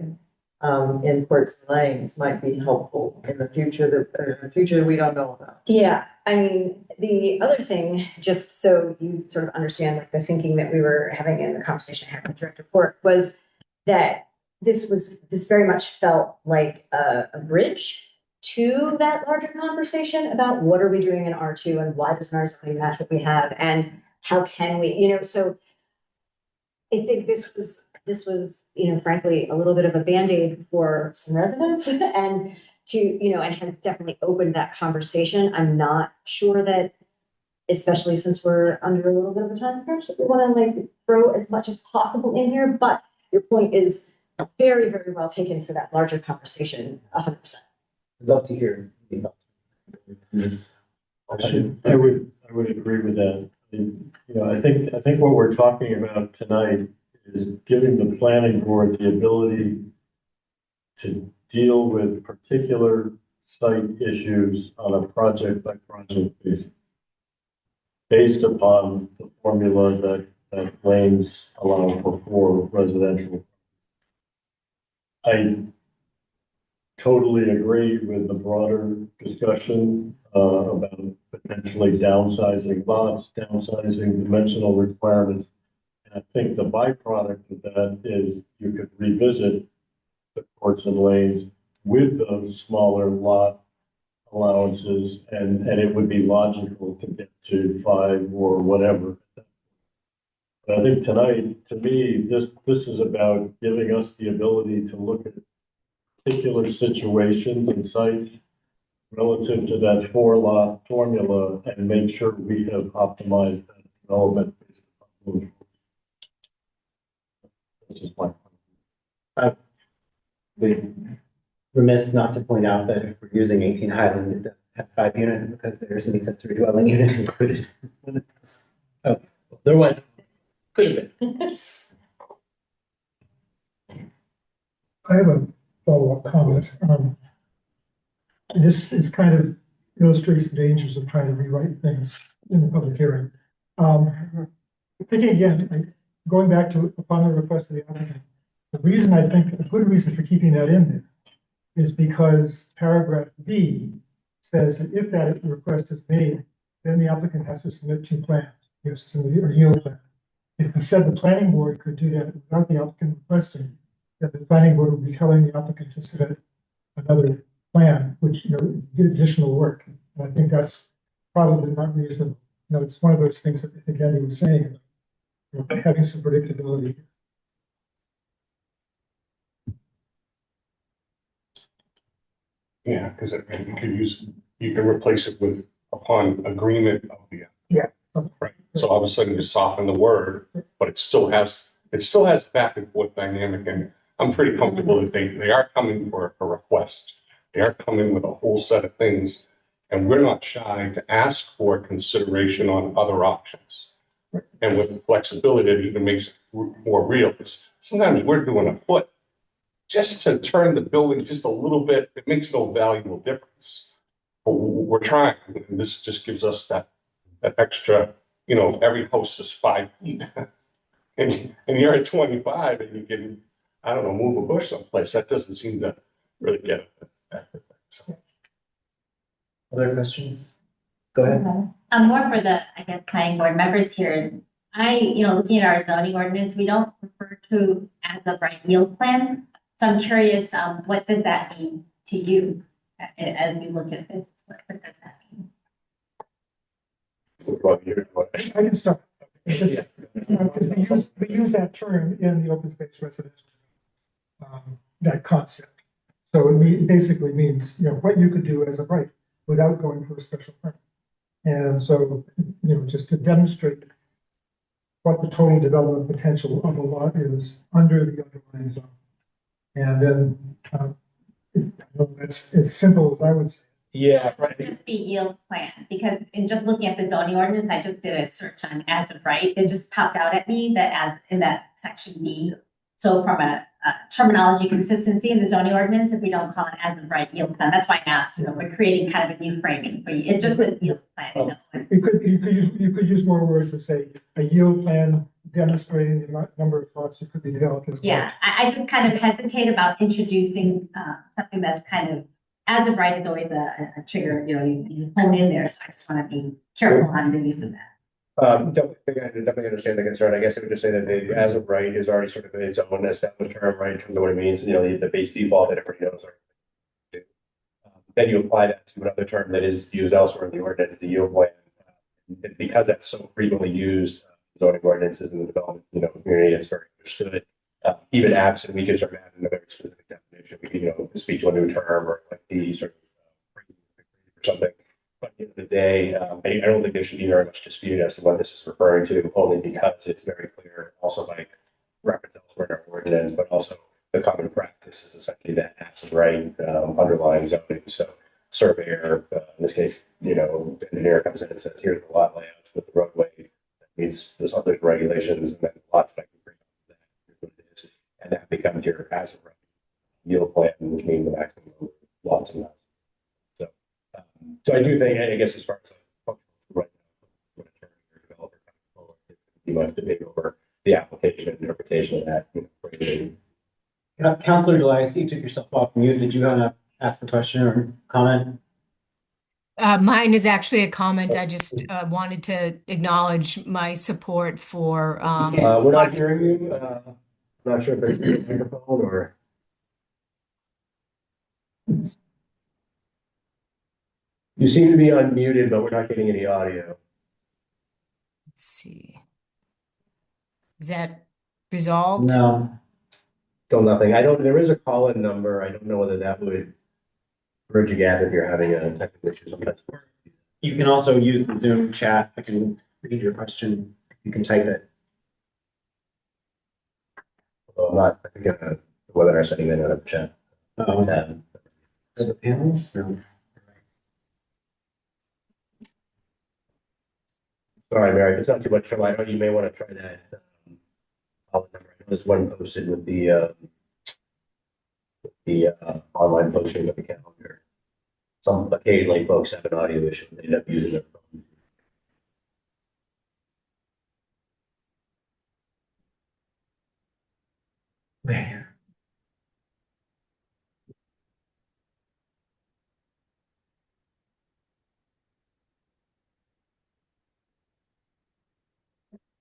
in courts and lanes might be helpful in the future that we don't know about. Yeah, I mean, the other thing, just so you sort of understand like the thinking that we were having in the conversation I had with Director Port, was that this very much felt like a bridge to that larger conversation about what are we doing in R2 and why doesn't our zoning match what we have and how can we, so I think this was, frankly, a little bit of a Band-Aid for some residents and and has definitely opened that conversation. I'm not sure that, especially since we're under a little bit of a time crunch, that we want to throw as much as possible in here, but your point is very, very well taken for that larger conversation, 100%. I'd love to hear your thoughts on this. I would agree with that. I think what we're talking about tonight is giving the planning board the ability to deal with particular site issues on a project by project basis, based upon the formula that lanes allow for residential. I totally agree with the broader discussion about potentially downsizing lots, downsizing dimensional requirements. And I think the byproduct of that is you could revisit the courts and lanes with those smaller lot allowances, and it would be logical to get to 5 or whatever. But I think tonight, to me, this is about giving us the ability to look at particular situations and sites relative to that 4-lot formula and make sure we have optimized that development based upon those. That's just my point. We're remiss not to point out that if we're using 18 Highland, it does have 5 units because there's an accessory dwelling unit included. Oh, there was. Could have been. I have a follow-up comment. This is kind of illustrates the dangers of trying to rewrite things in the public hearing. Thinking again, going back to upon the request of the applicant, the reason I think a good reason for keeping that in there is because paragraph B says that if that request is made, then the applicant has to submit 2 plans. He has to submit a yield plan. If we said the planning board could do that without the applicant requesting, that the planning board would be telling the applicant to submit another plan, which, did additional work. And I think that's probably not reasonable. It's one of those things that I think Andy was saying, having some predictability. Yeah, because you can replace it with upon agreement of the. Yeah. Right, so all of a sudden you soften the word, but it still has back and forth dynamic, and I'm pretty comfortable that they are coming for a request. They are coming with a whole set of things, and we're not shy to ask for consideration on other options. And with the flexibility, it even makes it more real, because sometimes we're doing a foot just to turn the building just a little bit. It makes no valuable difference, but we're trying, and this just gives us that extra, every house is 5 feet. and you're at 25 and you can, I don't know, move a bush someplace. That doesn't seem to really get it. So. Other questions? Go ahead. More for the, I guess, planning board members here. Looking at our zoning ordinance, we don't refer to as a right yield plan. So I'm curious, what does that mean to you as you look at this? What does that mean? I can start. It's just, because we use that term in the open space residential, that concept. So it basically means, what you could do as a right without going for a special permit. And so, just to demonstrate what the total development potential of a lot is under the underlying zone. And then, that's as simple as I would say. Yeah, so it would just be yield plan, because in just looking at the zoning ordinance, I just did a search on as of right. It just popped out at me that as in that section B. So from a terminology consistency in the zoning ordinance, if we don't call it as of right yield plan, that's why I asked. We're creating kind of a new framing for you. It just says yield plan. You could use more words to say a yield plan demonstrating the number of lots that could be developed as well. Yeah, I just kind of hesitate about introducing something that's kind of as of right is always a trigger, you hone in there. So I just want to be careful on the use of that. Definitely understand the concern. I guess I would just say that the as of right is already sort of its own established term, right, in terms of what it means, the base default that everybody knows. Then you apply that to another term that is used elsewhere in the ordinance, the yield plan. And because that's so frequently used, zoning ordinances in the development, community, it's very understood. Even absent, we could sort of add in a very specific definition. We could, speak to a new term or like the sort of or something. But at the end of the day, I don't think there should be very much dispute as to what this is referring to, only because it's very clear, also by reference elsewhere in our ordinance, but also the common practice is essentially that as of right underlying zoning. So surveyor, in this case, engineer comes in and says, here's the lot layouts with the roadway that meets this other regulations, and then lots that can bring up that, here's what it is. And that becomes your as of right yield plan, which means the maximum lots and lots. So I do think, I guess, as far as like right now, what attorney or developer kind of forward, you might debate over the application and interpretation of that. Phrasing. Counselor July, I see you took yourself off mute. Did you want to ask the question or comment? Mine is actually a comment. I just wanted to acknowledge my support for. We're not hearing you. I'm not sure if it's a microphone or. You seem to be unmuted, but we're not getting any audio. Let's see. Is that resolved? No. Still nothing. There is a call-in number. I don't know whether that would bridge a gap if you're having a technical issue sometimes. You can also use the Zoom chat. I can read your question. You can type it. Well, I'm not, I think the webinar setting may not have a chat. Oh, for the panels? No. Sorry, Mary, if it's not too much trouble, I know you may want to try that. Call-in number. I know there's one posted with the online posting of the calendar. Some occasionally folks have an audio issue. They end up using their phone.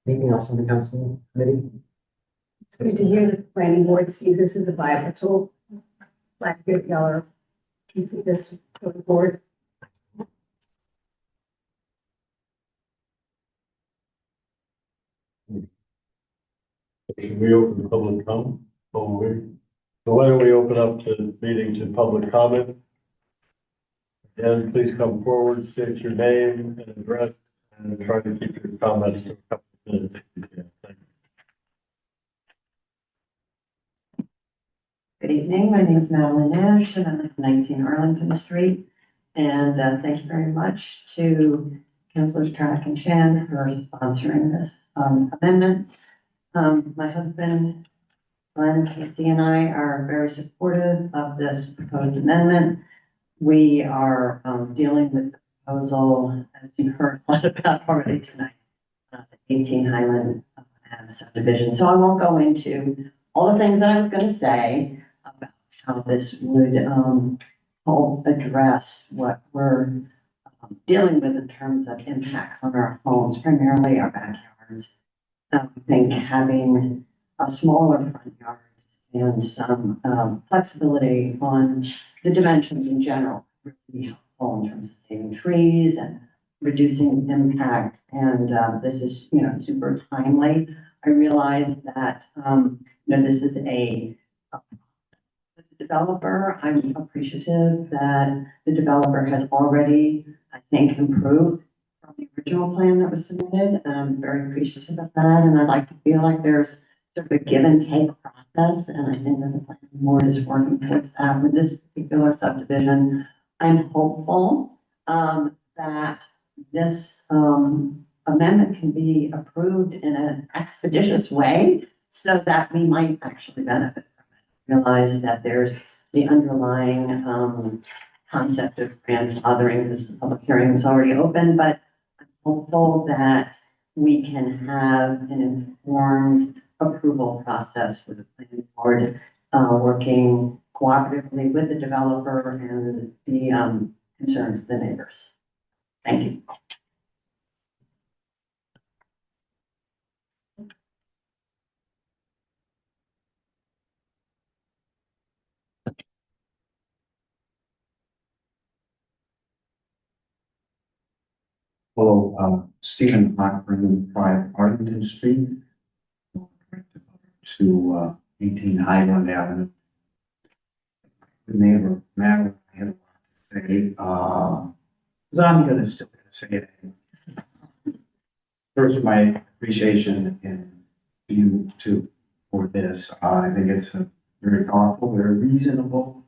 Anything else on the council committee? It's good to hear that the planning board sees this as a viable tool. Like if y'all can see this going forward. Can we open public comment? So why don't we open up the meeting to public comment? And please come forward, state your name and address, and try to keep your comments to a couple of minutes. Thank you. Good evening. My name is Madeline Nash, and I live 19 Arlington Street. And thank you very much to Councilors Track and Chan for sponsoring this amendment. My husband, Glenn, Casey, and I are very supportive of this proposed amendment. We are dealing with the proposal, as you've heard a lot about already tonight, 18 Highland Ave subdivision. So I won't go into all the things that I was going to say about how this would help address what we're dealing with in terms of impacts on our homes, primarily our backyards. I think having a smaller front yard and some flexibility on the dimensions in general would be helpful in terms of saving trees and reducing impact. And this is, super timely. I realize that, this is a developer. I'm appreciative that the developer has already, I think, improved from the original plan that was submitted. And I'm very appreciative of that. And I'd like to feel like there's sort of a give and take process. And I think that the planning board is working towards that with this particular subdivision. I'm hopeful that this amendment can be approved in an expeditious way so that we might actually benefit from it. Realize that there's the underlying concept of grandfathering. This public hearing was already open, but I'm hopeful that we can have an informed approval process with the planning board, working cooperatively with the developer and the concerns of the neighbors. Thank you. Hello, Stephen Blackburn, 5 Arlington Street, to 18 Highland Avenue. The neighbor, Madeline, had a lot to say, but I'm still gonna say it. First, my appreciation in you two for this. I think it's a very thoughtful, very reasonable,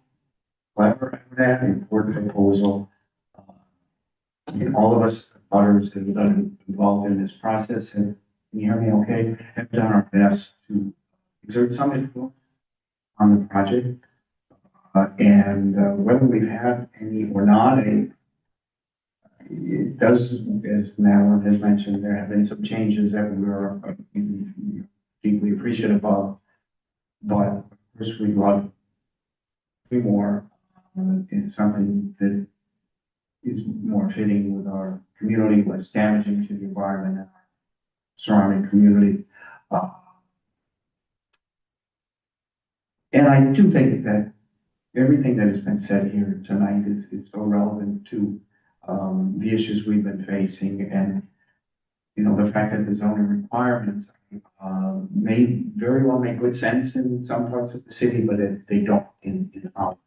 clever, I would add, important proposal. All of us, butters that have been involved in this process, and can you hear me okay? Have done our best to exert some influence on the project. And whether we've had any or not, it does, as Madeline has mentioned, there have been some changes that we're deeply appreciative of. But of course, we'd love to do more. It's something that is more fitting with our community, less damaging to the environment and our surrounding community. And I do think that everything that has been said here tonight is so relevant to the issues we've been facing, and the fact that the zoning requirements may very well make good sense in some parts of the city, but they don't in others.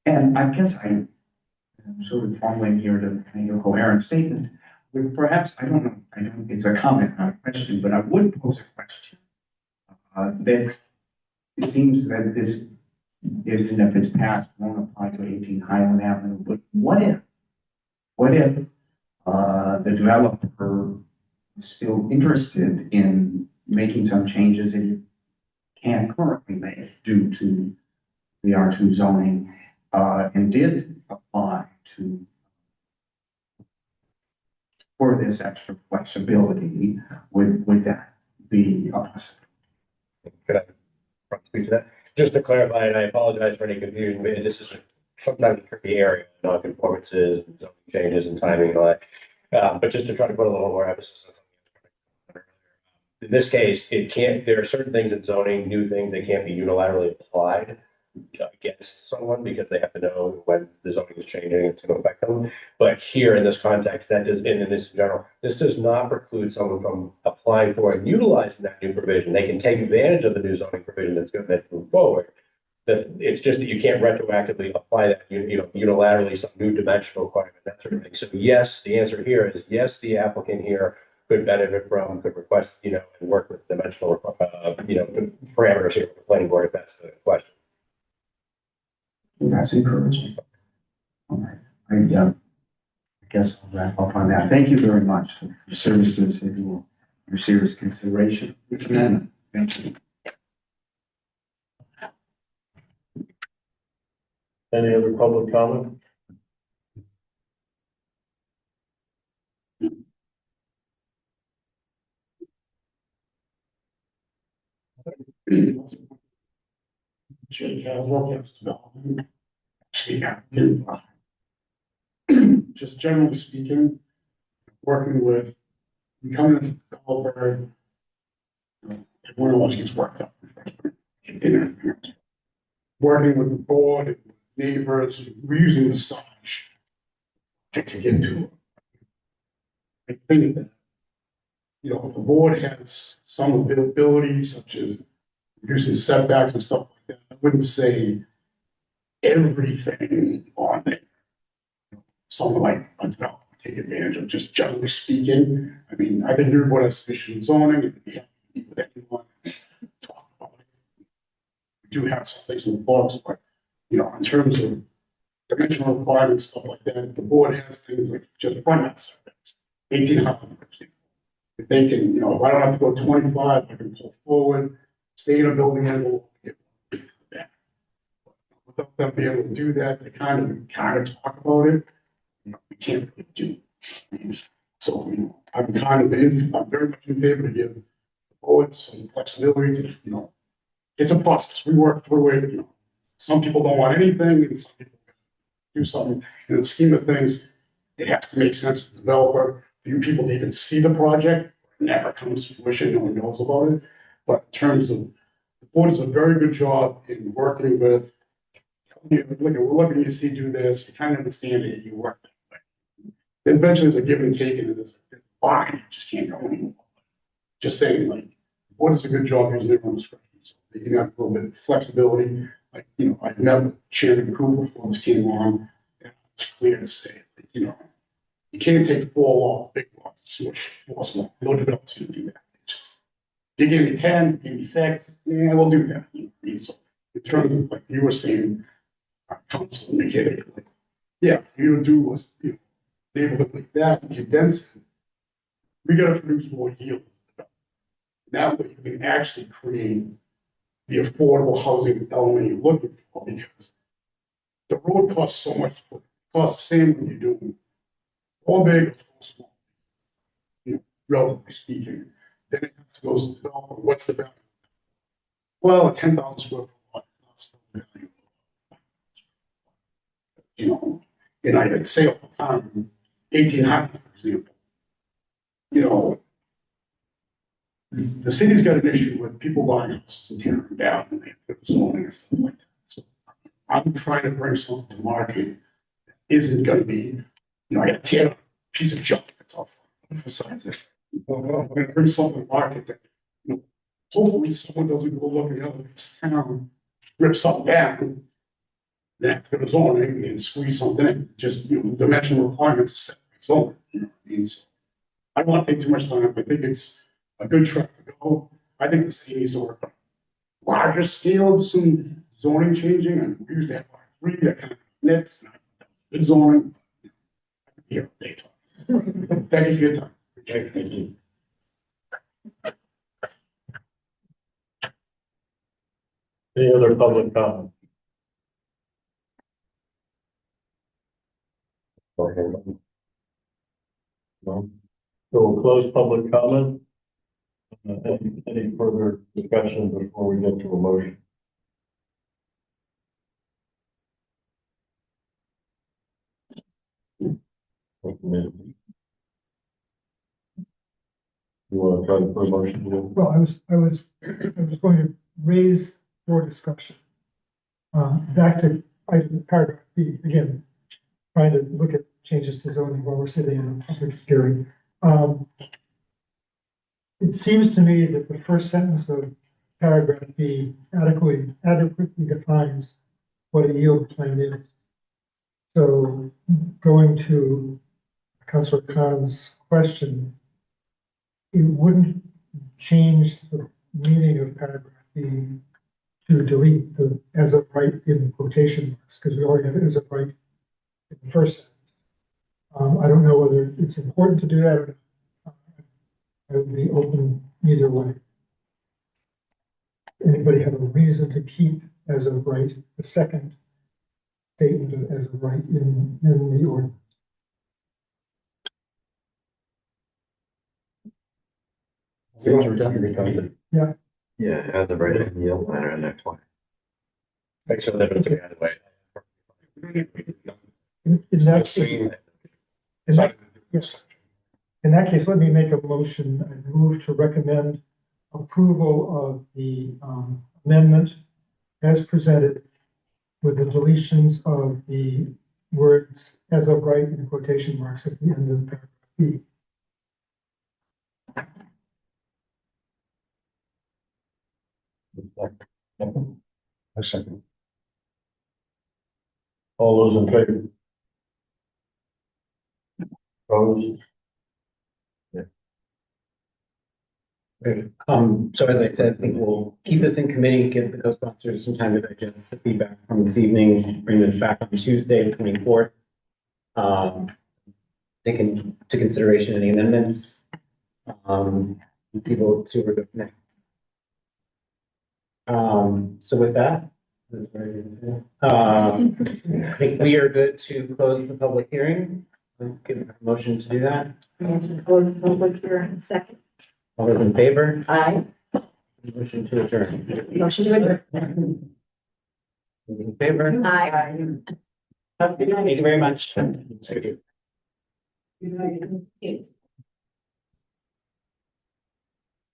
And I guess I'm sort of fumbling here to make a coherent statement. But perhaps, I don't know, it's a comment, not a question, but I would pose a question. That it seems that this, even if it's passed, won't apply to 18 Highland Avenue, but what if the developer is still interested in making some changes that he can't currently make due to the R2 zoning, and did apply for this extra flexibility, would that be a possibility? Could I front speak to that? Just to clarify, and I apologize for any confusion, but this is sometimes a tricky area, non-conformances, zoning changes and timing and all that. But just to try to put a little more emphasis on something. In this case, there are certain things in zoning, new things that can't be unilaterally applied against someone because they have to know when the zoning is changing, it's going to affect them. But here in this context, that does, and in this in general, this does not preclude someone from applying for and utilizing that new provision. They can take advantage of the new zoning provision that's going to move forward. It's just that you can't retroactively apply that, unilaterally, some new dimensional requirement, that sort of thing. So yes, the answer here is yes, the applicant here could benefit from, could request, and work with dimensional, parameters here with the planning board if that's the question. That's encouraging. All right, I guess I'll wrap up on that. Thank you very much for your service to the city, your serious consideration of this amendment. Thank you. Any other public comment? Just generally speaking, working with becoming a developer, everyone always gets worked up. Working with the board, and neighbors, we're using massage to get to it. I think that, if the board has some ability, such as reducing setbacks and stuff like that, I wouldn't say everything on it. Something like a developer take advantage of, just generally speaking. I mean, I think everyone has sufficient zoning, and we have to meet with anyone, talk about it. We do have some things in the books, but, in terms of dimensional requirements, stuff like that, the board has things like just front yard setbacks, 1800. If they can, if I don't have to go 25, I can pull forward, stay in a building envelope, get to the back. Without them being able to do that, they kind of talk about it. We can't really do it. So, I'm very much in favor to give the board some flexibility to, it's a process. We work through it. Some people don't want anything, and some people do something. In the scheme of things, it has to make sense to the developer. For you people to even see the project, it never comes to fruition. No one knows about it. But in terms of, the board does a very good job in working with. We're looking to see do this. You kind of understand it. You work. eventually it's a give and take, and it's fine, you just can't go anymore. Just saying, like, what is a good job using their own discretion, so they can have a little bit of flexibility. Like, you know, I've met with Chairman Cooper before this came on, and it's clear to say, like, you know, you can't take 4 big lots, switch 4 small, no developer's gonna do that. It's just, you give me 10, give me 6, yeah, we'll do that. You know, so in terms of, like you were saying, our council indicated, like, yeah, if you do a, you know, neighborhood like that, and condense it, we gotta produce more yield. That way you can actually create the affordable housing element you're looking for, because the road costs so much, costs the same when you do 4 big or 4 small, you know, relatively speaking. Then it has to go to the developer, what's the value? Well, a 10,000 square foot lot, that's the value. You know, and I could say all the time, 1800, for example, you know, the city's got an issue with people buying houses and tearing them down and they have to zoning or stuff like that. So I'm trying to bring something to market that isn't gonna be, you know, I gotta tear a piece of junk, that's all. Besides it, I'm gonna bring something to market that, you know, hopefully someone doesn't go look at the other town, rip something down, then have to go to zoning and squeeze something in, just, you know, the dimensional requirements are set by zoning, you know what I mean? So I don't want to take too much time. I think it's a good track to go. I think the city needs to work on larger scale, some zoning changing, and we used to have R3 that kind of nits, good zoning. Here, they talk. Thank you for your time. Thank you. Any other public comment? No. So we'll close public comment. Any further discussion before we get to a motion? You want to try to put a motion? Well, I was going to raise for discussion. Back to paragraph B, again, trying to look at changes to zoning while we're sitting in a public hearing. It seems to me that the first sentence of paragraph B adequately defines what a yield plan is. So going to Councilor Khan's question, it wouldn't change the meaning of paragraph B to delete the as of right in quotation marks, because we already have as of right in the first sentence. I don't know whether it's important to do that or not. I would be open either way. Anybody have a reason to keep as of right the second statement of as of right in the ordinance? Yeah. Yeah, as of right in the yield plan or next one. Make sure that it's the other way. In that case, yes. In that case, let me make a motion. I move to recommend approval of the amendment as presented with the deletions of the words as of right in quotation marks at the end of paragraph B. A second. All those in favor? Opposed? So as I said, I think we'll keep this in committee, give the co-sponsors some time to digest the feedback from this evening, bring this back on Tuesday, the 24th. Take into consideration any amendments. And see what we're doing next. So with that, I think we are good to close the public hearing. Give a motion to do that. Motion to close the public hearing. Second. All those in favor? Aye. Motion to adjourn. Motion to adjourn. In favor? Aye. Thank you very much. Thank you.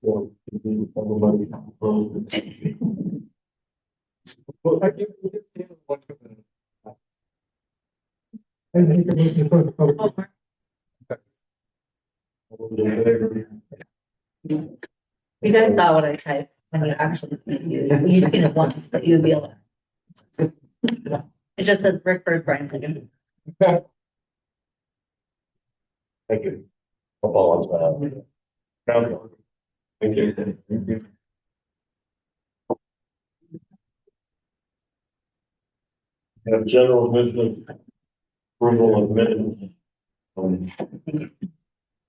Well, I think it was the public. All those in favor? You guys saw what I typed when you actually, you've seen it once, but you'd be able to. It just says Rick Bird, Brian Sigan. Thank you. All, thank you. Have general business approval of minutes.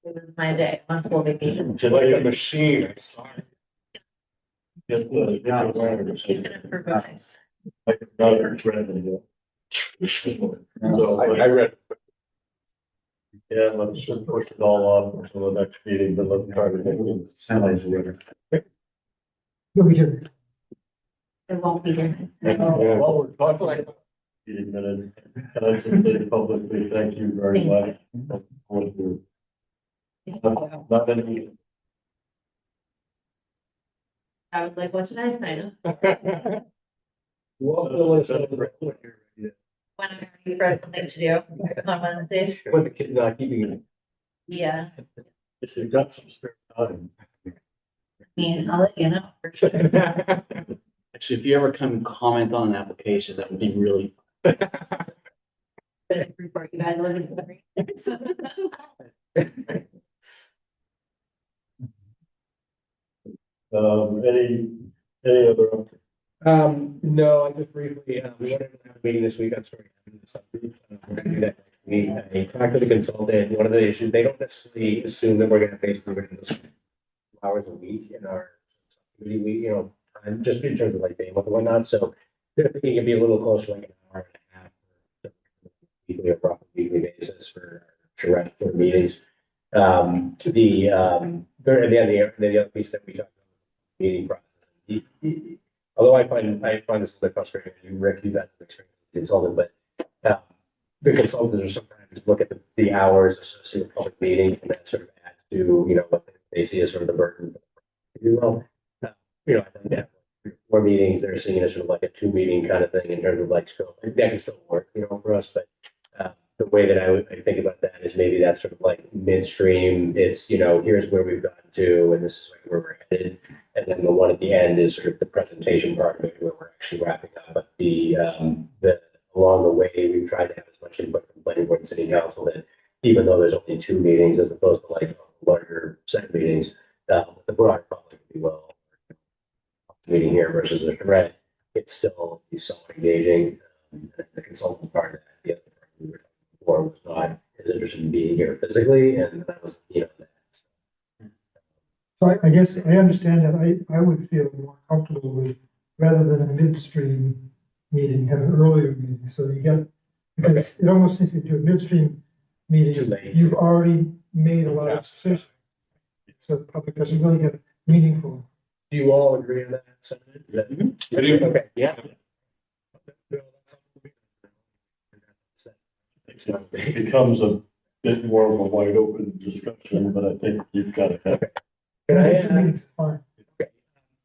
It was my day, on full vacation. It's like a machine, I'm sorry. Get the, get the language. You can approve it. I forgot it's ready. So, I read. yeah, let's just push it all off until the next meeting, but let's try to make it. Somebody's later. You'll be here. It won't be there. While we're talking meeting minutes, can I just say publicly, thank you very much. For your- Not any. I was like, what should I say? When I'm ready for something to do on Wednesdays. When the kid's not keeping it. Yeah, If you've got some spare time. I'll let you know. For sure. Actually, if you ever come and comment on an application, that would be really. Report you guys live in Newbury. Any other? No, I just briefly, we wanted to have a meeting this week. I'm sorry. We're gonna do that. I talked to the consultant. One of the issues, they don't necessarily assume that we're gonna basically we're gonna do 2 hours a week in our committee week, time, just in terms of like bandwidth and whatnot. So they're thinking it'd be a little closer, like an hour and a half weekly or roughly weekly basis for meetings. Very at the end, the other piece that we talked about, meeting process. Although I find this a bit frustrating, Rick, you've had some experience with consultant, but the consultants are sometimes look at the hours associated with public meetings and that sort of add to, what they see as sort of the burden. If you will, I think that 4 meetings, they're seeing it as sort of like a 2 meeting kind of thing in terms of like scope. That can still work, for us, but the way that I think about that is maybe that's sort of like midstream. It's, here's where we've gotten to, and this is where we're headed. And then the one at the end is sort of the presentation part of it where we're actually wrapping up. But along the way, we've tried to have as much input from planning board and city council that even though there's only 2 meetings as opposed to like a larger set of meetings, the broader public would be meeting here versus a thread, it's still be somewhat engaging. The consultant part of that, the other part we were talking before was not as interested in being here physically, and that was, that. So I guess I understand that I would feel more comfortable with, rather than a midstream meeting, have an earlier meeting, so you get, because it almost seems if you do a midstream Too meeting, late. you've already made a lot of decisions. So the public doesn't really get meaningful. Do you all agree on that sentiment? I do. Okay, yeah. It becomes a bit more of a wide open discussion, but I think you've got it. Can I, Meetings, fine. can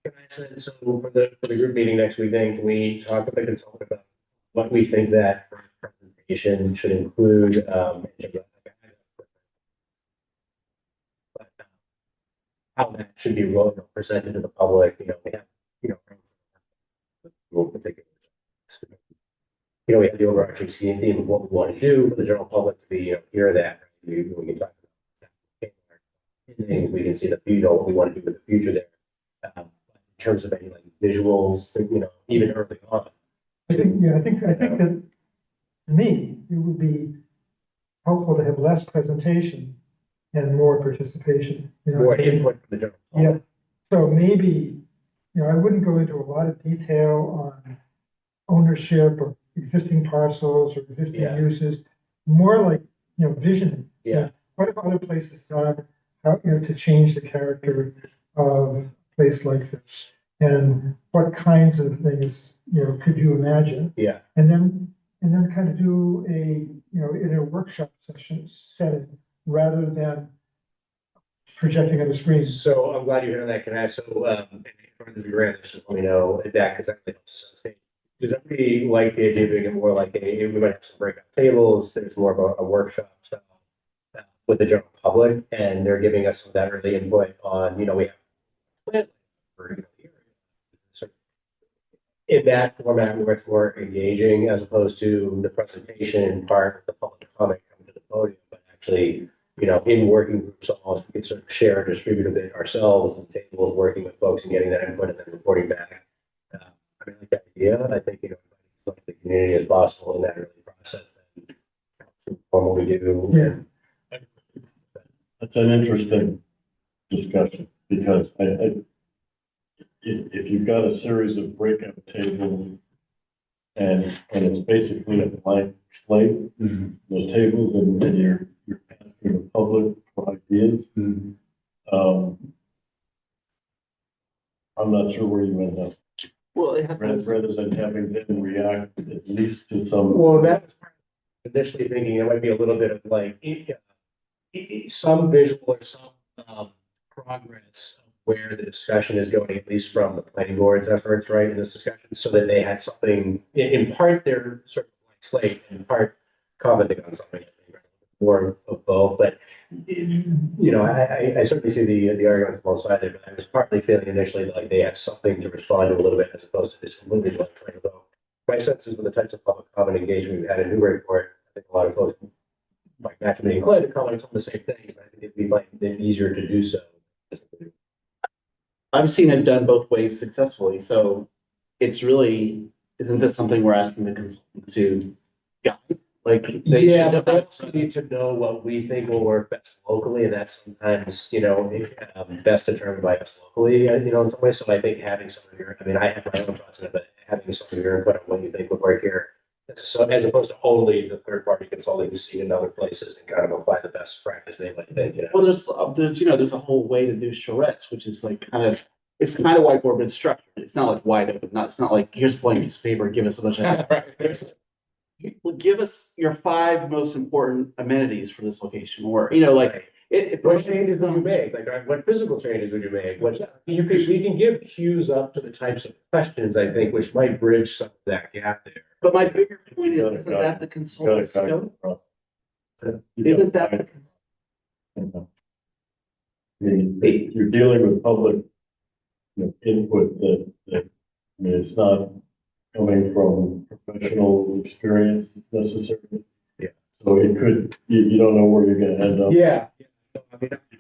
I say, so for the group meeting next week, then can we talk with the consultant about what we think that presentation should include? How that should be presented to the public, we have, we have the overarching theme of what we want to do for the general public to be, hear that. We can talk about things, we can see the, what we want to do in the future there. In terms of any like visuals, even early on. I think that, to me, it would be helpful to have less presentation and more participation. More input from the general public. Yeah, so maybe, I wouldn't go into a lot of detail on ownership or existing parcels or existing Yeah. uses. More like, visioning. Yeah. What have other places done, how, to change the character of a place like this? And what kinds of things, could you imagine? Yeah. And then kind of do in a workshop setting, rather than projecting on the screen. So I'm glad you heard that. Can I, so, if you ran this, just let me know that, because that really helps us. Does everybody like the idea of doing it more like we might have some breakout tables, there's more of a workshop style with the general public, and they're giving us some of that early input on, we have sort of in that format where it's more engaging as opposed to the presentation part of the public comment coming to the podium, but actually, in working groups almost, we can sort of share and distribute a bit ourselves and tables, working with folks and getting that input and then reporting back. I like that idea. I think, as much of the community as possible in that early process that helps inform what we do. Yeah. That's an interesting discussion, because if you've got a series of breakout tables and it's basically a blank slate, those tables, and you're asking the public for ideas, I'm not sure where you end up. Well, it has Rather than having them react at least to some. Well, that was initially thinking it might be a little bit of like some visual or some progress of where the discussion is going, at least from the planning board's efforts, right, in this discussion, so that they had something, in part, they're sort of like slate, in part commenting on something, I think, right? More of both, but I certainly see the arguments on both sides there, but I was partly feeling initially like they have something to respond to a little bit as opposed to just completely blank slate. Though my sense is with the types of public comment engagement we've had in Newburyport, I think a lot of folks might naturally be inclined to comment on some of the same things, but I think it'd be like easier to do so. I've seen it done both ways successfully, so it's really, isn't this something we're asking the consultant to guide? Like, Yeah, but they also need to know what we think will work best locally, and that's sometimes, best determined by us locally, in some ways. So I think having some of your, I have my own thoughts on it, but having some of your input on what you think would work here, so as opposed to only the third party consulting you see in other places and kind of apply the best practice they might think. Well, there's there's a whole way to do charrettes, which is like it's kind of whiteboard, but it's structured. It's not like wide open. It's not like here's a blank piece of paper, give us a bunch of. Give us your 5 most important amenities for this location, or what changes would you make? Like, what physical changes would you make? We can give cues up to the types of questions, I think, which might bridge some of that gap there. But my bigger point is, isn't that the consultant's scope? Isn't that You're dealing with public input that it's not coming from professional experience necessarily. Yeah. So it could, you don't know where you're gonna end up. Yeah.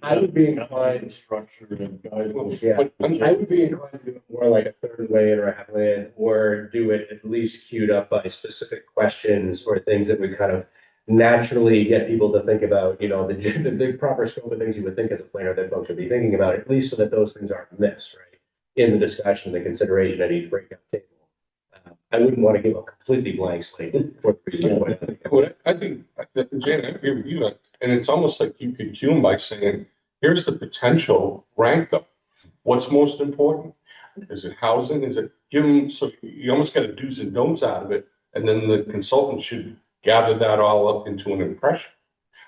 I would be inclined. Structure and guidance. Yeah, I would be inclined to do it more like a third way or a half way, or do it at least queued up by specific questions or things that would kind of naturally get people to think about, the proper scope of things you would think as a planner that folks should be thinking about, at least so that those things aren't missed, right? In the discussion, the consideration at each breakout table. I wouldn't want to give a completely blank slate for the reason why. I think, Jan, I agree with you, and it's almost like you could cue them by saying, here's the potential, rank them. What's most important? Is it housing? Is it, give them, so you almost get a do's and don'ts out of it, and then the consultant should gather that all up into an impression.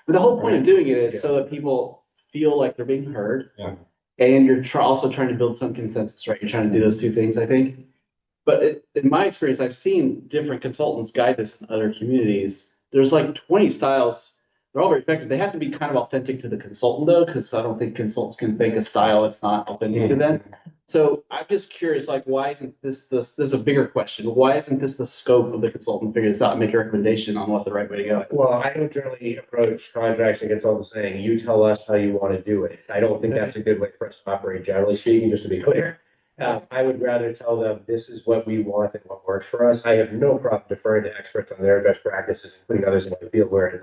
But the whole point of doing it is so that people feel like they're being heard. Yeah. And you're also trying to build some consensus, right? You're trying to do those two things, I think. But in my experience, I've seen different consultants guide this in other communities. There's like 20 styles. They're all very effective. They have to be kind of authentic to the consultant, though, because I don't think consultants can think a style that's not authentic to them. So I'm just curious, like, why isn't this is a bigger question. Why isn't this the scope of the consultant figure this out and make a recommendation on what the right way to go is? Well, I don't generally approach contracts and consultants saying, you tell us how you want to do it. I don't think that's a good way for us to operate, generally speaking, just to be clear. I would rather tell them this is what we want and what works for us. I have no problem deferring to experts on their best practices, including others in my field where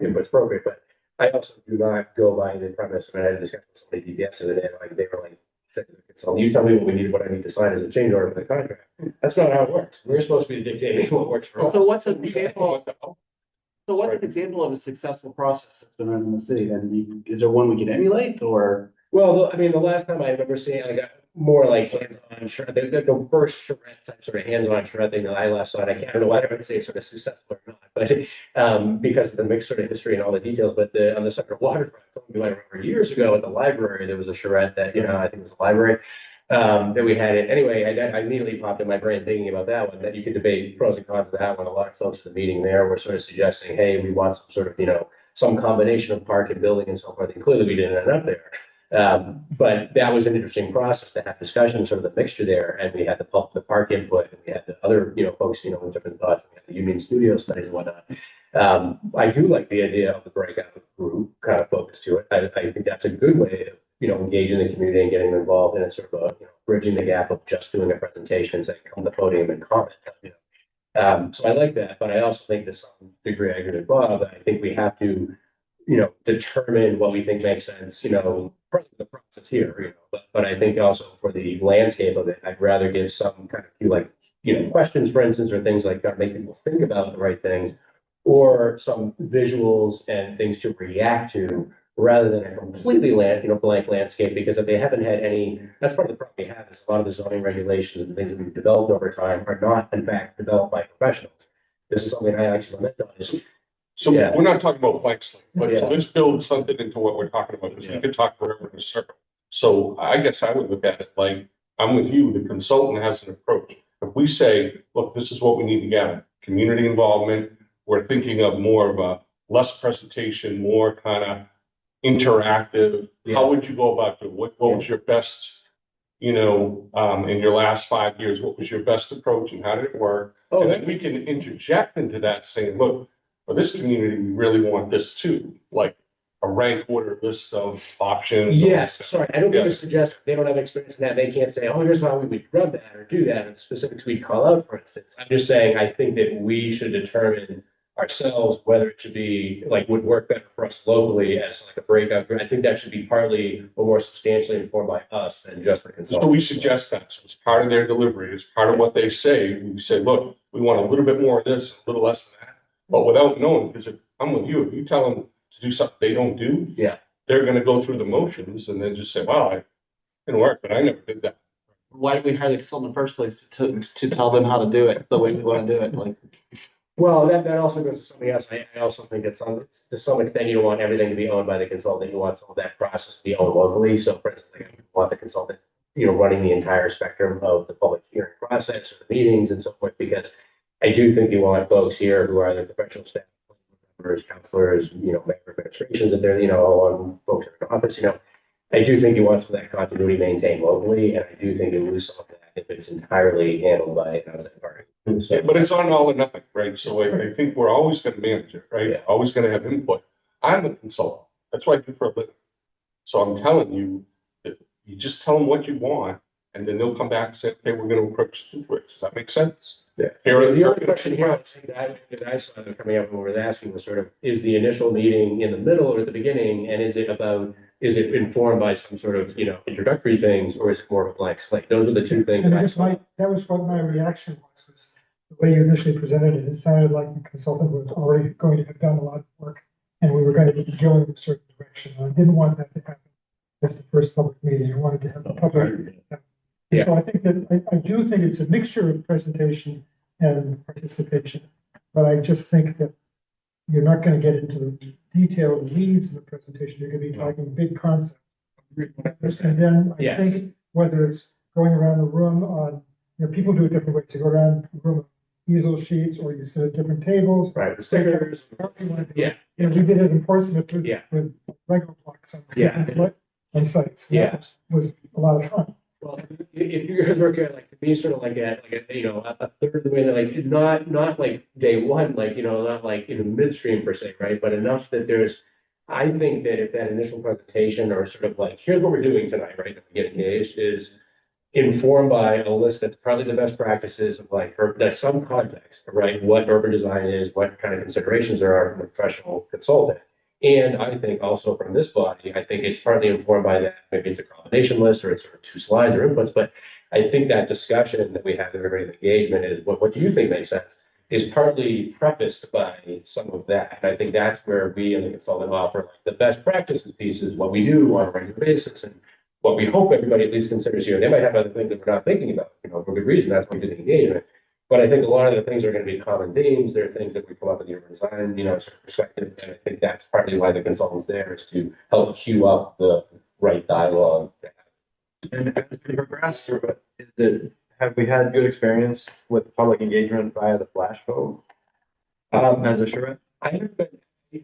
input's appropriate. But I also do not go by the premise. I had a discussion with somebody DPS the other day, and they were like, you tell me what we need, what I need to sign as a change order for the contract. That's not how it works. We're supposed to be dictating what works for us. So what's an example? So what's an example of a successful process that's been run in the city? Then is there one we can emulate, or? Well, the last time I remember seeing, I got more like hands-on charrette, the first charrette type sort of hands-on charrette thing that I last saw, and I don't know whether I would say sort of successful or not, but because of the mixed sort of history and all the details, but on the Central Waterfront, you might remember years ago at the library, there was a charrette that, I think it was the library, that we had it. Anyway, I immediately popped in my brain thinking about that one, that you could debate pros and cons of that one. A lot of folks at the meeting there were sort of suggesting, hey, we want some sort of, some combination of park and building and so forth. And clearly we didn't end up there. But that was an interesting process to have discussion, sort of the mixture there. And we had the park input, and we had the other, folks, with different thoughts, and we had the Union Studio studies and whatnot. I do like the idea of the breakout group kind of focus to it. I think that's a good way of, engaging the community and getting them involved in it, sort of bridging the gap of just doing a presentation and saying, come to the podium and comment. So I like that, but I also think to some degree, I agree with Bob, that I think we have to, determine what we think makes sense, part of the process here, but I think also for the landscape of it, I'd rather give some kind of few questions, for instance, or things like that, make people think about the right things, or some visuals and things to react to, rather than a completely blank landscape, because if they haven't had any, that's part of the problem we have, is a lot of the zoning regulations and things that we've developed over time are not, in fact, developed by professionals. This is something I actually lament on, is So Yeah. we're not talking about blank slate, but Yeah. so let's build something into what we're talking about, because we could talk forever in a circle. So I guess I would look at it like, I'm with you, the consultant has an approach. If we say, look, this is what we need to get, community involvement, we're thinking of more of a less presentation, more kind of interactive. How would you go about it? What was your best, in your last 5 years, what was your best approach and how did it work? Oh, And then we can interject into that saying, look, for this community, we really want this too, like a rank order list of options. Yes, sorry, I don't mean to Yes. suggest they don't have experience in that, they can't say, oh, here's how we would run that or do that, and specifics we'd call out, for instance. I'm just saying, I think that we should determine ourselves whether it should be, would work better for us locally as like a breakout group. I think that should be partly or more substantially informed by us than just the So consultant. we suggest that, so it's part of their delivery, it's part of what they say, we say, look, we want a little bit more of this, a little less of that. But without knowing, because if I'm with you, if you tell them to do something they don't do, Yeah. they're gonna go through the motions and then just say, wow, it didn't work, but I never did that. Why did we hire the consultant in the first place to tell them how to do it the way we want to do it? Like, Well, that also goes to something else. I also think to some extent, you don't want everything to be owned by the consultant. You want some of that process to be owned locally. So for instance, I want the consultant, running the entire spectrum of the public hearing process or the meetings and so forth, because I do think you want folks here who are the professional staff, members, counselors, member administrations, if they're, all on folks in office, I do think you want some of that continuity maintained locally, and I do think you lose some of that if it's entirely handled by an outside party. So, Yeah, but it's on all or nothing, right? So I think we're always gonna manage it, right? Yeah. Always gonna have input. I'm a consultant, that's what I do for a living. So I'm telling you, that you just tell them what you want, and then they'll come back and say, okay, we're gonna approach it. Does that make sense? Yeah. Here, The other question here, I think that I saw coming up when we were asking was sort of, is the initial meeting in the middle or at the beginning, and is it informed by some sort of, introductory things, or is it more of a blank slate? Those are the two things And that I just saw. that was what my reaction was the way you initially presented it. It sounded like the consultant was already going to have done a lot of work, and we were going to be going in a certain direction. And I didn't want that to happen as the first public meeting. I wanted to have the public. Yeah. So I think that, I do think it's a mixture of presentation and participation, but I just think that you're not going to get into the detailed weeds in the presentation. You're going to be talking big concepts. And then I Yes. think whether it's going around the room on, people do it different ways. You go around the room, easel sheets, or you sit at different tables. Right, the stickers. However you want to do Yeah. it. We did it in Portsmouth with, Yeah. with Lego blocks on Yeah. different on sites. And Yeah. that was a lot of fun. Well, if you guys work at to be sort of a third of the way, that not like day one, not like in the midstream per se, right? But enough that there's, I think that if that initial presentation or sort of here's what we're doing tonight, right? If we get engaged, is informed by a list that's probably the best practices of that's some context, right? What urban design is, what kind of considerations there are from a professional consultant. And I think also from this body, I think it's partly informed by that. Maybe it's a combination list or it's sort of 2 slides or inputs, but I think that discussion that we have in everybody's engagement is what do you think makes sense is partly prefaced by some of that. And I think that's where we in the consultant offer the best practices pieces, what we do on a regular basis and what we hope everybody at least considers here. They might have other things that we're not thinking about, for good reason. That's why we did the engagement. But I think a lot of the things are going to be common themes. There are things that we come up in the urban design, sort of perspective. And I think that's partly why the consultant's there is to help cue up the right dialogue. And as we progress through it, have we had good experience with public engagement via the flash vote as a surrogate? I haven't been I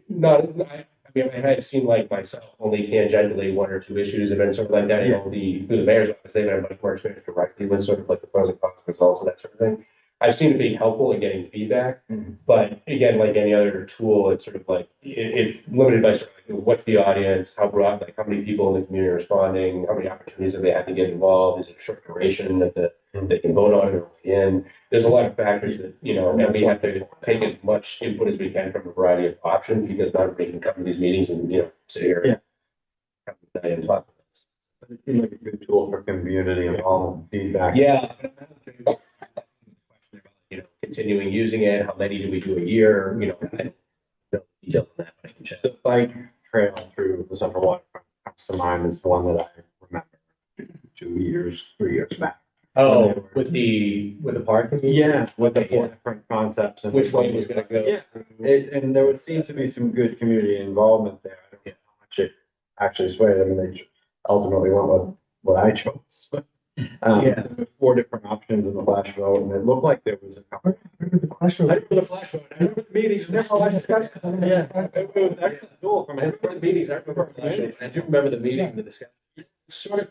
mean, I had seen like myself, only tangentially one or two issues have been sort of like that, through the mayor's office, they've had much more experience directly with sort of like the pros and cons results and that sort of thing. I've seen it being helpful in getting feedback, but again, like any other tool, it's sort of like, it's limited by sort of like, what's the audience, how broad, like how many people in the community are responding, how many opportunities have they had to get involved, is it a short duration that they can vote on or weigh in? There's a lot of factors that, and we have to take as much input as we can from a variety of options, because not everybody can come to these meetings and, sit here and have a day and talk about this. But it seems like a good tool for community involvement feedback. Yeah. Continuing using it, how many do we do a year, I don't know details on that, but I can check. The bike trail through the Central Waterfront comes to mind is the one that I remember 3 years back. Oh, with the park? Yeah, with the four different concepts. And which way was gonna go? Yeah, and there would seem to be some good community involvement there. I don't know how much it actually swayed. I mean, they ultimately went with what I chose. There were four different options in the flash vote, and it looked like there was a couple. Remember the flash vote? I remember the flash vote, I remember the meetings, and there's a lot of discussion. Yeah, it was an excellent tool from I remember the meetings, I remember the flash votes, I do remember the meetings, and the discussion. Sort of,